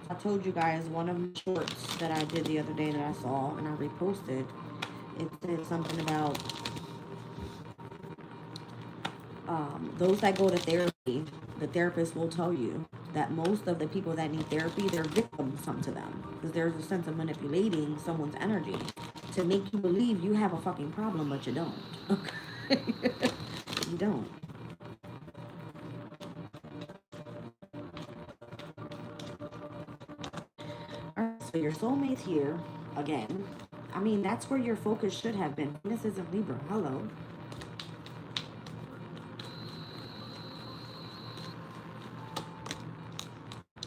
I told you guys one of the shorts that I did the other day that I saw and I reposted, it said something about those that go to therapy, the therapist will tell you that most of the people that need therapy, their victims come to them because there's a sense of manipulating someone's energy to make you believe you have a fucking problem, but you don't. Okay? You don't. Alright, so your soulmate's here again. I mean, that's where your focus should have been. This isn't Libra. Hello.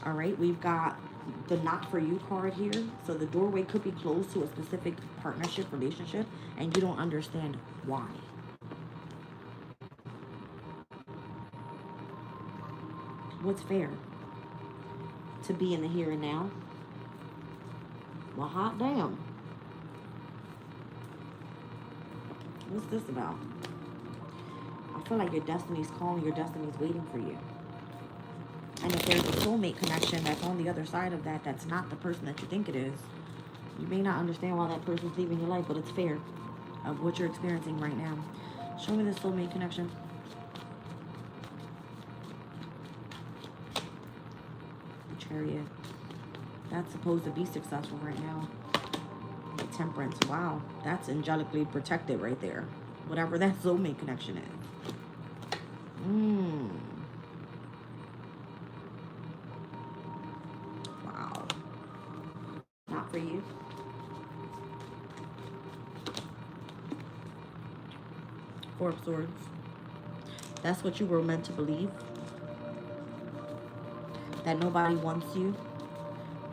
All right, we've got the not for you card here. So the doorway could be closed to a specific partnership, relationship, and you don't understand why. What's fair? To be in the here and now? Well, hot damn. What's this about? I feel like your destiny's calling, your destiny's waiting for you. And if there's a soulmate connection that's on the other side of that, that's not the person that you think it is, you may not understand why that person's leaving your life, but it's fair of what you're experiencing right now. Show me the soulmate connection. The Chariot. That's supposed to be successful right now. The Temperance. Wow. That's angelically protected right there. Whatever that soulmate connection is. Not for you. Four of Swords. That's what you were meant to believe. That nobody wants you.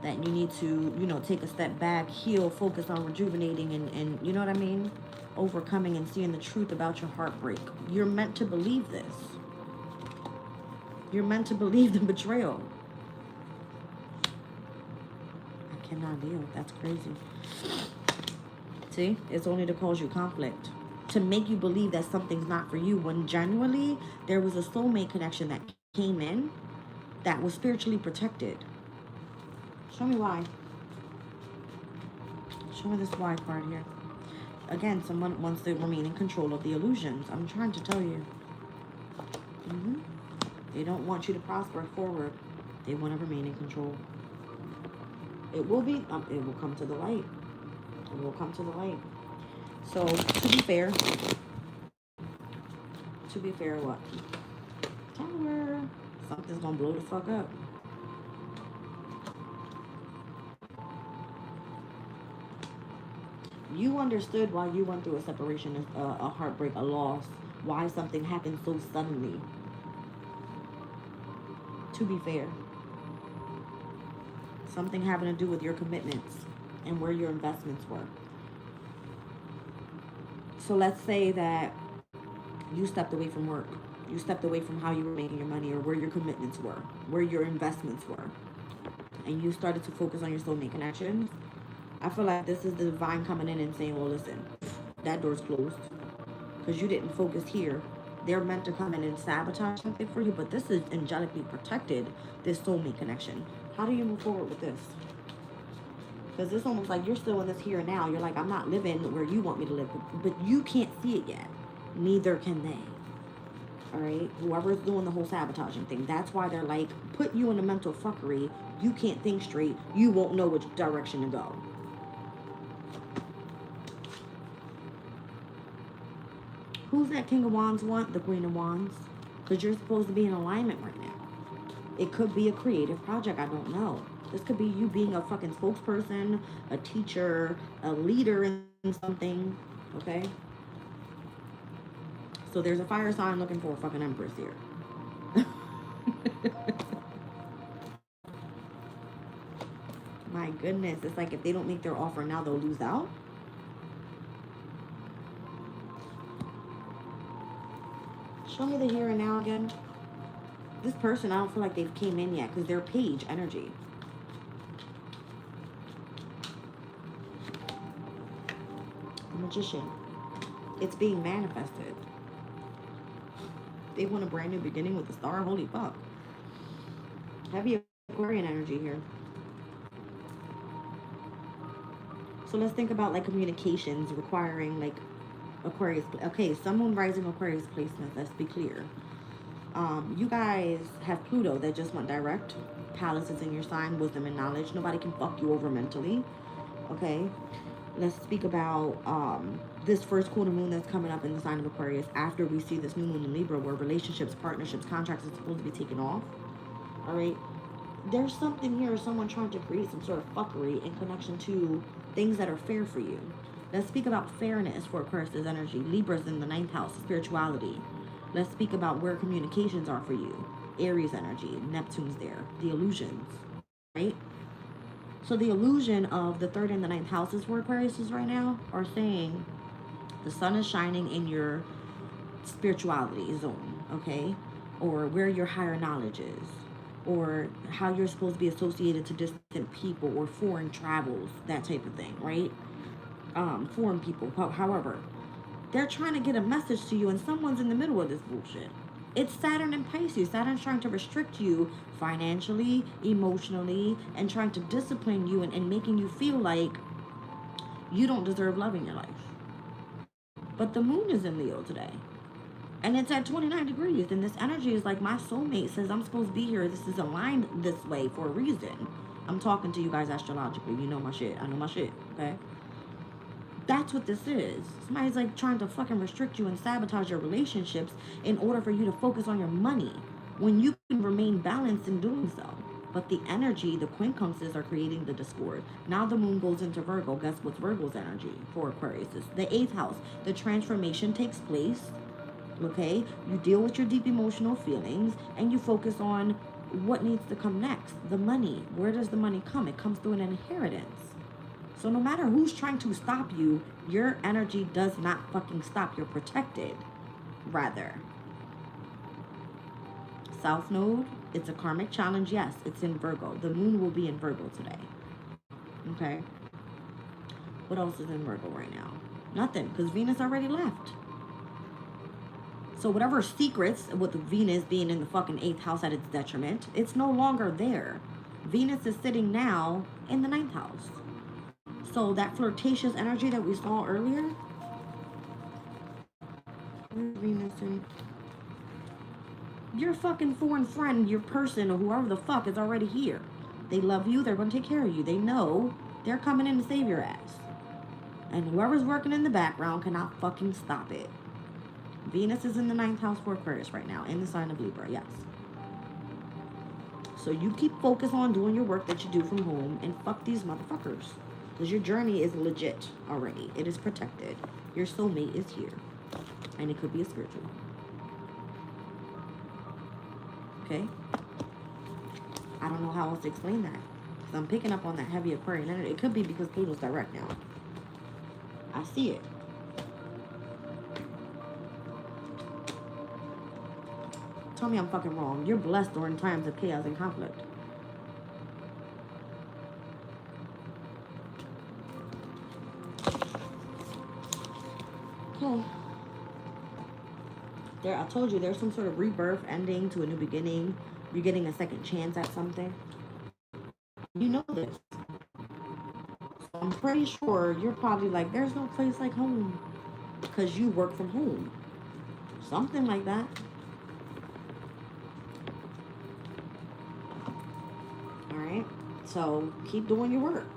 That you need to, you know, take a step back, heal, focus on rejuvenating and you know what I mean? Overcoming and seeing the truth about your heartbreak. You're meant to believe this. You're meant to believe the betrayal. Cannot deal. That's crazy. See, it's only to cause you conflict, to make you believe that something's not for you, when genuinely there was a soulmate connection that came in that was spiritually protected. Show me why. Show me this why card here. Again, someone wants to remain in control of the illusions. I'm trying to tell you. They don't want you to prosper forward. They want to remain in control. It will be, it will come to the light. It will come to the light. So, to be fair, what? Tower. Something's gonna blow the fuck up. You understood why you went through a separation, a heartbreak, a loss, why something happened so suddenly. To be fair, something having to do with your commitments and where your investments were. So let's say that you stepped away from work. You stepped away from how you were making your money, or where your commitments were, where your investments were. And you started to focus on your soulmate connections. I feel like this is the divine coming in and saying, well, listen, that door's closed. Because you didn't focus here. They're meant to come in and sabotage something for you, but this is angelically protected, this soulmate connection. How do you move forward with this? Because it's almost like you're still in this here and now. You're like, I'm not living where you want me to live, but you can't see it yet. Neither can they. All right? Whoever's doing the whole sabotaging thing, that's why they're like, put you in a mental fuckery. You can't think straight. You won't know which direction to go. Who's that King of Wands want? The Queen of Wands. Because you're supposed to be in alignment right now. It could be a creative project. I don't know. This could be you being a fucking spokesperson, a teacher, a leader in something. Okay? So there's a fire sign looking for a fucking empress here. My goodness. It's like if they don't make their offer now, they'll lose out. Show me the here and now again. This person, I don't feel like they've came in yet because they're page energy. Magician. It's being manifested. They want a brand new beginning with the star. Holy fuck. Heavy Aquarian energy here. So let's think about like communications requiring like Aquarius. Okay, Sun, Moon, Rising, Aquarius placement. Let's be clear. You guys have Pluto that just went direct. Palaces in your sign, wisdom and knowledge. Nobody can fuck you over mentally. Okay. Let's speak about this first quarter moon that's coming up in the sign of Aquarius after we see this new moon in Libra, where relationships, partnerships, contracts are supposed to be taken off. All right. There's something here, someone trying to create some sort of fuckery in connection to things that are fair for you. Let's speak about fairness for Aquarius' energy. Libra's in the 9th house, spirituality. Let's speak about where communications are for you. Aries energy, Neptune's there, the illusions, right? So the illusion of the 3rd and the 9th houses for Aquarius right now are saying the sun is shining in your spirituality zone, okay? Or where your higher knowledge is, or how you're supposed to be associated to distant people or foreign travels, that type of thing, right? Foreign people, however. They're trying to get a message to you, and someone's in the middle of this bullshit. It's Saturn and Pisces. Saturn's trying to restrict you financially, emotionally, and trying to discipline you and making you feel like you don't deserve love in your life. But the moon is in Leo today. And it's at 29 degrees. And this energy is like my soulmate says I'm supposed to be here. This is aligned this way for a reason. I'm talking to you guys astrologically. You know my shit. I know my shit. Okay? That's what this is. Somebody's like trying to fucking restrict you and sabotage your relationships in order for you to focus on your money when you can remain balanced in doing so. But the energy, the quincunxes are creating the discord. Now the moon goes into Virgo. Guess what's Virgo's energy for Aquarius? It's the 8th house. The transformation takes place. Okay? You deal with your deep emotional feelings and you focus on what needs to come next. The money. Where does the money come? It comes through an inheritance. So no matter who's trying to stop you, your energy does not fucking stop. You're protected. Rather. South Node, it's a karmic challenge. Yes, it's in Virgo. The moon will be in Virgo today. Okay. What else is in Virgo right now? Nothing, because Venus already left. So whatever secrets with Venus being in the fucking 8th house at its detriment, it's no longer there. Venus is sitting now in the 9th house. So that flirtatious energy that we saw earlier, Venus and your fucking foreign friend, your person, or whoever the fuck is already here. They love you. They're going to take care of you. They know they're coming in to save your ass. And whoever's working in the background cannot fucking stop it. Venus is in the 9th house for Aquarius right now, in the sign of Libra, yes. So you keep focused on doing your work that you do from home and fuck these motherfuckers. Because your journey is legit already. It is protected. Your soulmate is here. And it could be a spiritual. Okay? I don't know how else to explain that. Because I'm picking up on that heavy Aquarian energy. It could be because Pluto's direct now. I see it. Tell me I'm fucking wrong. You're blessed during times of chaos and conflict. Okay. There, I told you there's some sort of rebirth ending to a new beginning. You're getting a second chance at something. You know this. So I'm pretty sure you're probably like, there's no place like home. Because you work from home. Something like that. Alright? So keep doing your work.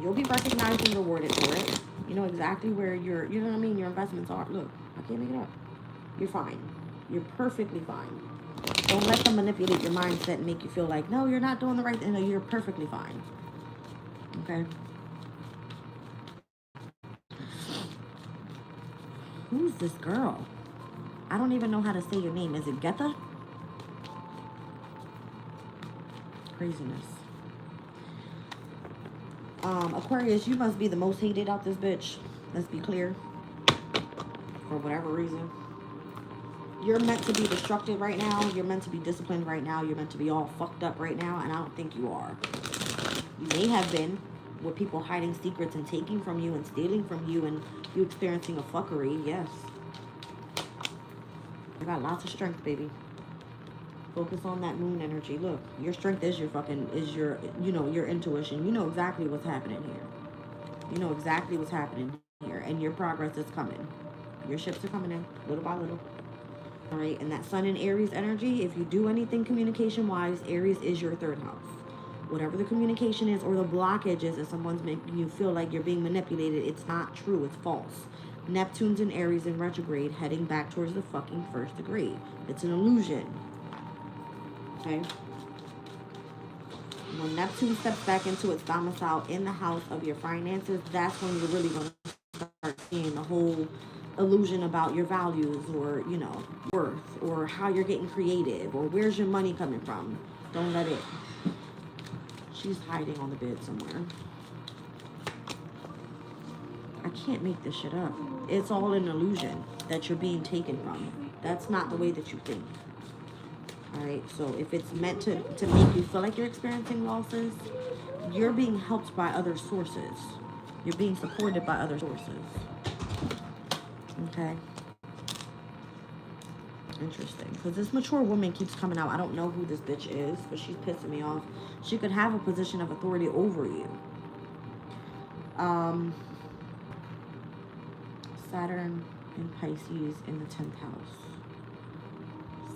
You'll be recognized and rewarded for it. You know exactly where your, you know what I mean, your investments are. Look, I can't make it up. You're fine. You're perfectly fine. Don't let them manipulate your mindset and make you feel like, no, you're not doing the right thing. No, you're perfectly fine. Okay? Who's this girl? I don't even know how to say your name. Is it Getha? Craziness. Aquarius, you must be the most hated out this bitch. Let's be clear. For whatever reason. You're meant to be destructive right now. You're meant to be disciplined right now. You're meant to be all fucked up right now. And I don't think you are. You may have been with people hiding secrets and taking from you and stealing from you and you experiencing a fuckery. Yes. You got lots of strength, baby. Focus on that moon energy. Look, your strength is your fucking, is your, you know, your intuition. You know exactly what's happening here. You know exactly what's happening here. And your progress is coming. Your ships are coming in little by little. All right, and that Sun in Aries energy, if you do anything communication-wise, Aries is your 3rd house. Whatever the communication is or the blockage is, if someone's making you feel like you're being manipulated, it's not true, it's false. Neptune's in Aries in retrograde, heading back towards the fucking 1st degree. It's an illusion. Okay? When Neptune steps back into its domicile in the house of your finances, that's when you're really going to start seeing the whole illusion about your values or, you know, worth or how you're getting creative or where's your money coming from. Don't let it. She's hiding on the bed somewhere. I can't make this shit up. It's all an illusion that you're being taken from. That's not the way that you think. Alright, so if it's meant to make you feel like you're experiencing losses, you're being helped by other sources. You're being supported by other sources. Okay. Interesting. Because this mature woman keeps coming out. I don't know who this bitch is, but she's pissing me off. She could have a position of authority over you. Saturn in Pisces in the 10th house.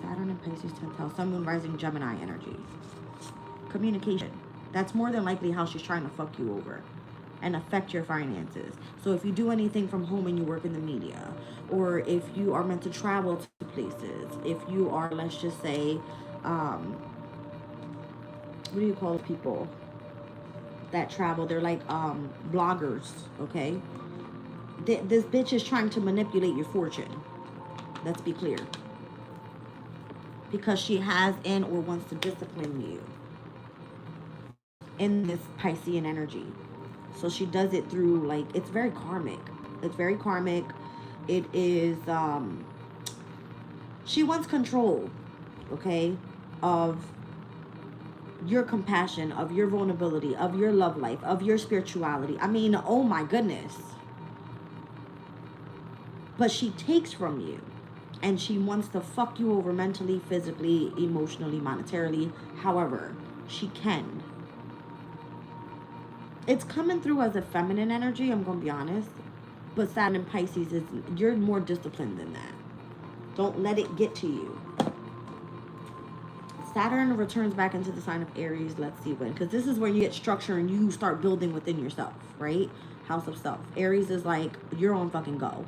Saturn in Pisces 10th house. Sun, Moon, Rising, Gemini energy. Communication. That's more than likely how she's trying to fuck you over and affect your finances. So if you do anything from home and you work in the media, or if you are meant to travel to places, if you are, let's just say, what do you call people that travel? They're like bloggers, okay? This bitch is trying to manipulate your fortune. Let's be clear. Because she has in or wants to discipline you in this Piscean energy. So she does it through, like, it's very karmic. It's very karmic. It is, she wants control, okay, of your compassion, of your vulnerability, of your love life, of your spirituality. I mean, oh my goodness. But she takes from you. And she wants to fuck you over mentally, physically, emotionally, monetarily, however she can. It's coming through as a feminine energy, I'm going to be honest. But Saturn and Pisces, you're more disciplined than that. Don't let it get to you. Saturn returns back into the sign of Aries. Let's see when. Because this is where you get structure and you start building within yourself, right? House of Self. Aries is like, you're on fucking go.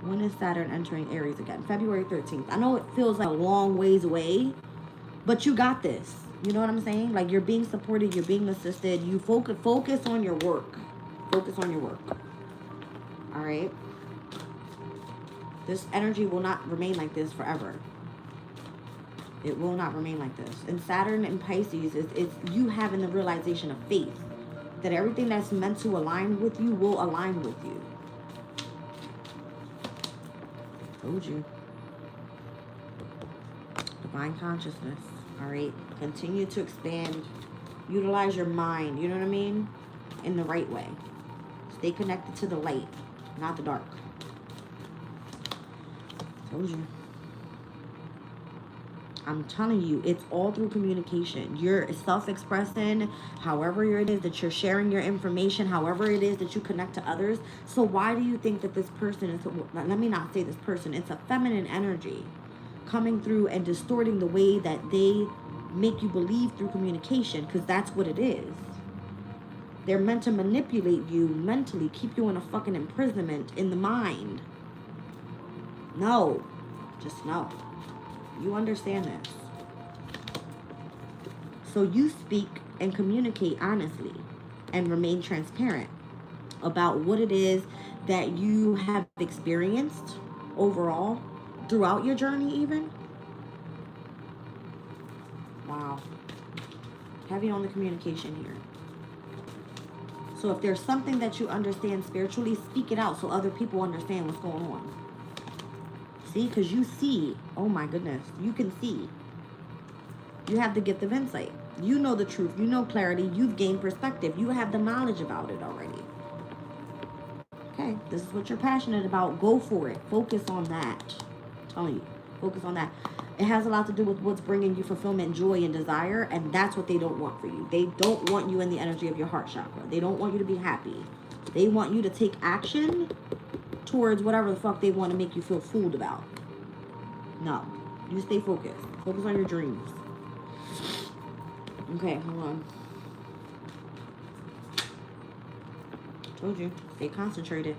When is Saturn entering Aries again? February 13th. I know it feels like a long ways away, but you got this. You know what I'm saying? Like, you're being supported, you're being assisted. You focus on your work. Focus on your work. All right? This energy will not remain like this forever. It will not remain like this. And Saturn and Pisces is you having the realization of faith that everything that's meant to align with you will align with you. Told you. Divine consciousness. All right. Continue to expand. Utilize your mind. You know what I mean? In the right way. Stay connected to the light, not the dark. Told you. I'm telling you, it's all through communication. You're self-expressing, however it is that you're sharing your information, however it is that you connect to others. So why do you think that this person is, let me not say this person, it's a feminine energy coming through and distorting the way that they make you believe through communication, because that's what it is. They're meant to manipulate you mentally, keep you in a fucking imprisonment in the mind. No, just no. You understand this. So you speak and communicate honestly and remain transparent about what it is that you have experienced overall throughout your journey even. Wow. Heavy on the communication here. So if there's something that you understand spiritually, speak it out so other people understand what's going on. See, because you see, oh my goodness, you can see. You have the gift of insight. You know the truth. You know clarity. You've gained perspective. You have the knowledge about it already. Okay, this is what you're passionate about. Go for it. Focus on that. I'm telling you, focus on that. It has a lot to do with what's bringing you fulfillment, joy, and desire, and that's what they don't want for you. They don't want you in the energy of your heart chakra. They don't want you to be happy. They want you to take action towards whatever the fuck they want to make you feel fooled about. No. You stay focused. Focus on your dreams. Okay, hold on. Told you. Stay concentrated.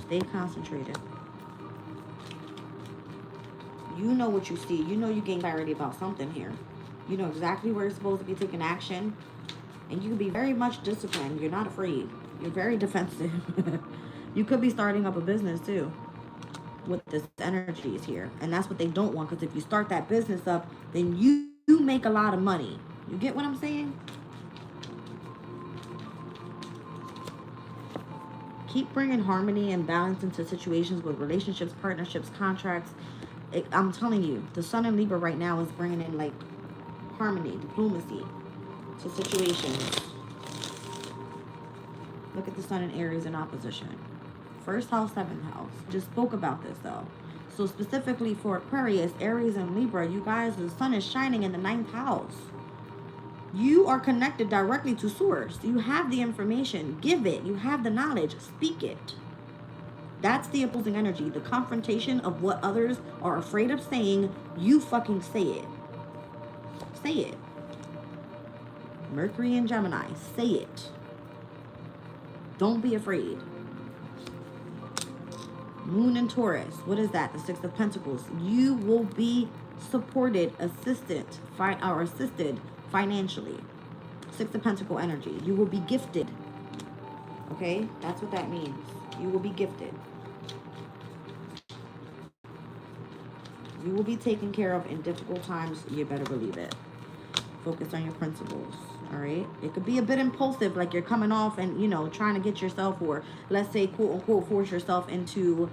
Stay concentrated. You know what you see. You know you gain clarity about something here. You know exactly where you're supposed to be taking action. And you can be very much disciplined. You're not afraid. You're very defensive. You could be starting up a business too with this energies here. And that's what they don't want, because if you start that business up, then you make a lot of money. You get what I'm saying? Keep bringing harmony and balance into situations with relationships, partnerships, contracts. I'm telling you, the Sun in Libra right now is bringing in like harmony, diplomacy to situations. Look at the Sun in Aries in opposition. First house, seventh house. Just spoke about this though. So specifically for Aquarius, Aries, and Libra, you guys, the sun is shining in the 9th house. You are connected directly to source. You have the information. Give it. You have the knowledge. Speak it. That's the opposing energy. The confrontation of what others are afraid of saying, you fucking say it. Say it. Mercury and Gemini, say it. Don't be afraid. Moon and Taurus, what is that? The Six of Pentacles. You will be supported, assisted financially. Six of Pentacle energy. You will be gifted. Okay? That's what that means. You will be gifted. You will be taken care of in difficult times. You better believe it. Focus on your principles. All right? It could be a bit impulsive, like you're coming off and, you know, trying to get yourself, or let's say, quote unquote, force yourself into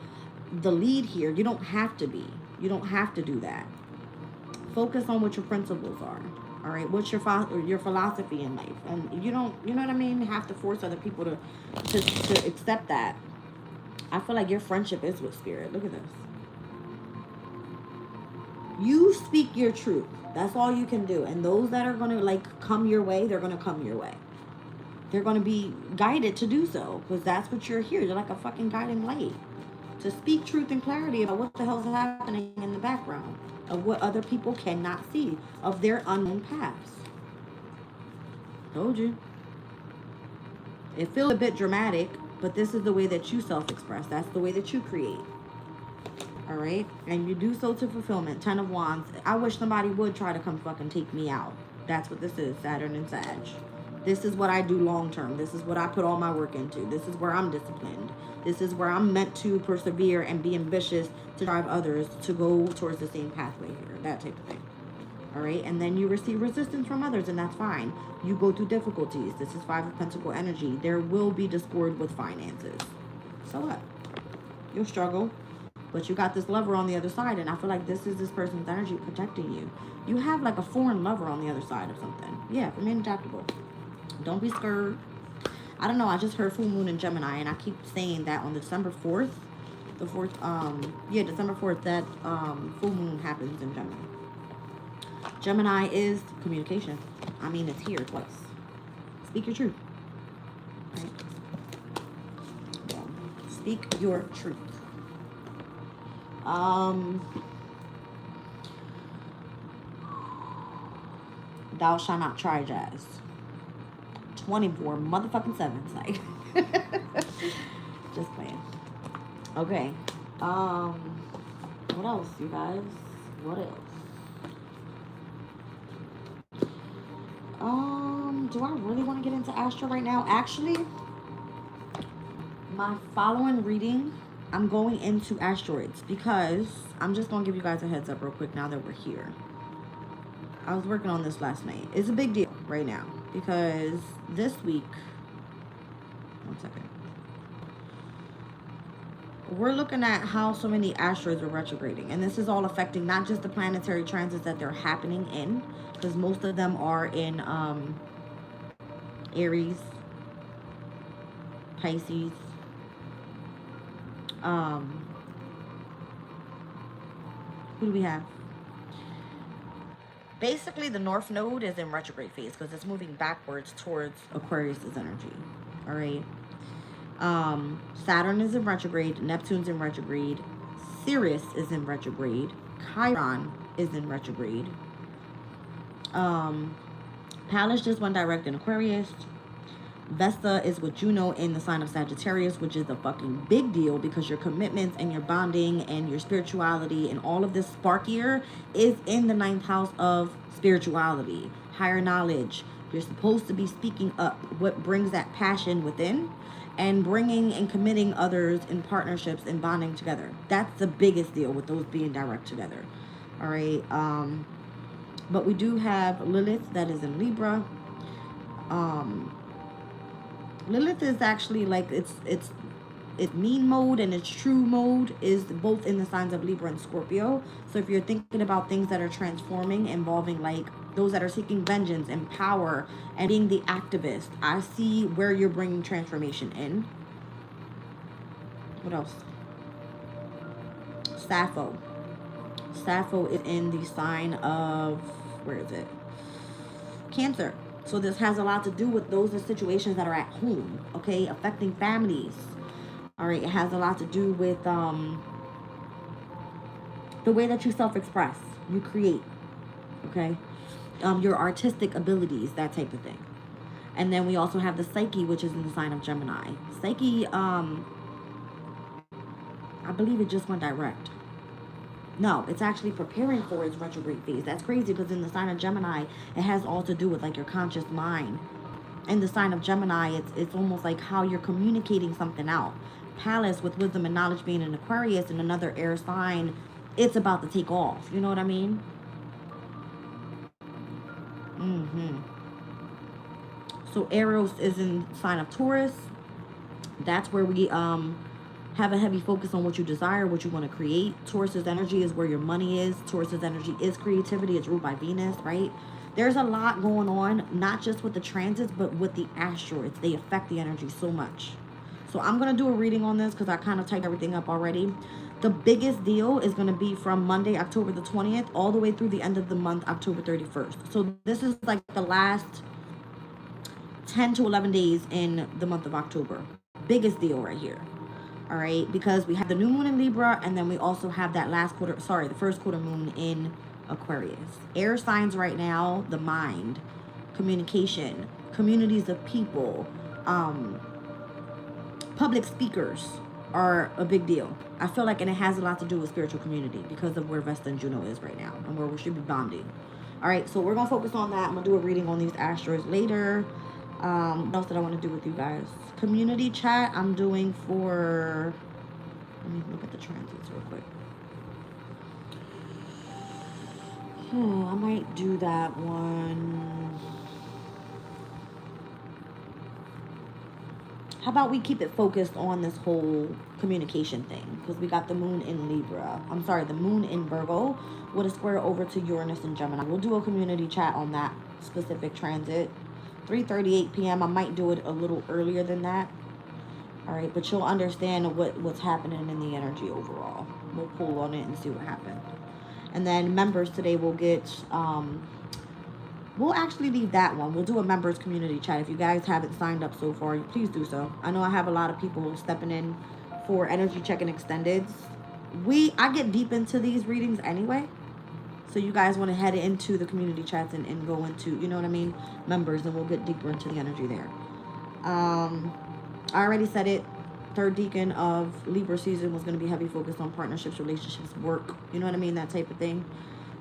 the lead here. You don't have to be. You don't have to do that. Focus on what your principles are. All right, what's your philosophy in life? And you don't, you know what I mean, have to force other people to accept that. I feel like your friendship is with spirit. Look at this. You speak your truth. That's all you can do. And those that are gonna like come your way, they're gonna come your way. They're gonna be guided to do so because that's what you're here. You're like a fucking guiding light to speak truth and clarity about what the hell's happening in the background of what other people cannot see of their unknown paths. Told you. It feels a bit dramatic, but this is the way that you self-express. That's the way that you create. All right? And you do so to fulfillment. 10 of Wands. I wish somebody would try to come fucking take me out. That's what this is, Saturn and Sag. This is what I do long term. This is what I put all my work into. This is where I'm disciplined. This is where I'm meant to persevere and be ambitious to drive others to go towards the same pathway here. That type of thing. All right? And then you receive resistance from others, and that's fine. You go through difficulties. This is 5 of Pentacle energy. There will be discord with finances. So what? You'll struggle. But you got this lover on the other side, and I feel like this is this person's energy protecting you. You have like a foreign lover on the other side of something. Yeah, remain adaptable. Don't be scared. I don't know. I just heard full moon in Gemini, and I keep saying that on December 4th, December 4th, that full moon happens in Gemini. Gemini is communication. I mean, it's here twice. Speak your truth. Right? Yeah. Speak your truth. Thou shalt not try, Jazz. 24 motherfucking 7s, like. Just playing. Okay. What else, you guys? What else? Do I really want to get into Astro right now? Actually, my following reading, I'm going into asteroids because I'm just going to give you guys a heads up real quick now that we're here. I was working on this last night. It's a big deal right now because this week, one second, we're looking at how so many asteroids are retrograding, and this is all affecting not just the planetary transits that they're happening in, because most of them are in Aries, Pisces, who do we have? Basically, the North Node is in retrograde phase because it's moving backwards towards Aquarius's energy. All right. Saturn is in retrograde. Neptune's in retrograde. Sirius is in retrograde. Chiron is in retrograde. Pallas just went direct in Aquarius. Vesta is with Juno in the sign of Sagittarius, which is a fucking big deal because your commitments and your bonding and your spirituality and all of this sparkier is in the 9th house of spirituality, higher knowledge. You're supposed to be speaking up what brings that passion within and bringing and committing others in partnerships and bonding together. That's the biggest deal with those being direct together. All right. But we do have Lilith that is in Libra. Lilith is actually like it's mean mode and its true mode is both in the signs of Libra and Scorpio. So if you're thinking about things that are transforming, involving like those that are seeking vengeance and power and being the activist, I see where you're bringing transformation in. What else? Sappho. Sappho is in the sign of, where is it? Cancer. So this has a lot to do with those situations that are at home, okay, affecting families. All right, it has a lot to do with the way that you self-express, you create, okay, your artistic abilities, that type of thing. And then we also have the Psyche, which is in the sign of Gemini. Psyche, I believe it just went direct. No, it's actually preparing for its retrograde phase. That's crazy because in the sign of Gemini, it has all to do with like your conscious mind. In the sign of Gemini, it's almost like how you're communicating something out. Pallas with wisdom and knowledge being in Aquarius and another air sign, it's about to take off. You know what I mean? So Eros is in sign of Taurus. That's where we have a heavy focus on what you desire, what you want to create. Taurus's energy is where your money is. Taurus's energy is creativity. It's ruled by Venus, right? There's a lot going on, not just with the transits, but with the asteroids. They affect the energy so much. So I'm going to do a reading on this because I kind of typed everything up already. The biggest deal is going to be from Monday, October the 20th, all the way through the end of the month, October 31st. So this is like the last 10 to 11 days in the month of October. Biggest deal right here. All right, because we have the new moon in Libra, and then we also have that the first quarter moon in Aquarius. Air signs right now, the mind, communication, communities of people, public speakers are a big deal. I feel like, and it has a lot to do with spiritual community because of where Vesta and Juno is right now and where we should be bonding. All right, so we're going to focus on that. I'm going to do a reading on these asteroids later. What else did I want to do with you guys? Community chat, I'm doing for... Let me look at the transits real quick. I might do that one. How about we keep it focused on this whole communication thing? Because we got the moon in Libra. I'm sorry, the moon in Virgo with a square over to Uranus and Gemini. We'll do a community chat on that specific transit. 3:38 p.m. I might do it a little earlier than that. All right, but you'll understand what's happening in the energy overall. We'll pull on it and see what happened. And then members today will get... we'll actually leave that one. We'll do a members community chat. If you guys haven't signed up so far, please do so. I know I have a lot of people stepping in for energy check-in extendeds. I get deep into these readings anyway. So you guys want to head into the community chats and go into, you know what I mean, members, and we'll get deeper into the energy there. I already said it. Third decan of Libra season was going to be heavy focused on partnerships, relationships, work. You know what I mean? That type of thing.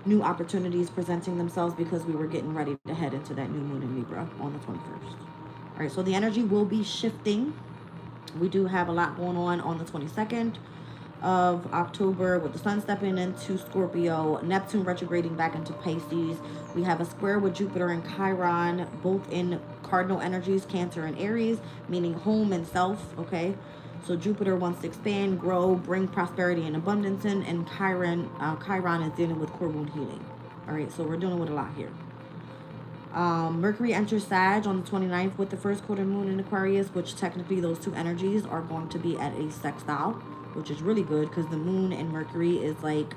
New opportunities presenting themselves because we were getting ready to head into that new moon in Libra on the 21st. All right, so the energy will be shifting. We do have a lot going on the 22nd of October with the sun stepping into Scorpio, Neptune retrograding back into Pisces. We have a square with Jupiter and Chiron, both in cardinal energies, Cancer and Aries, meaning home and self, okay? So Jupiter wants to expand, grow, bring prosperity and abundance in, and Chiron is dealing with core wound healing. All right, so we're dealing with a lot here. Mercury enters Sag on the 29th with the first quarter moon in Aquarius, which technically those two energies are going to be at a sextile, which is really good because the moon and Mercury is like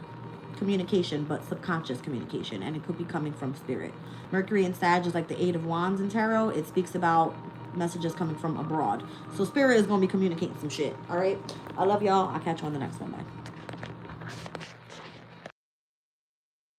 communication, but subconscious communication, and it could be coming from spirit. Mercury in Sag is like the 8 of Wands in tarot. It speaks about messages coming from abroad. So spirit is going to be communicating some shit. All right. I love y'all. I'll catch you on the next one. Bye.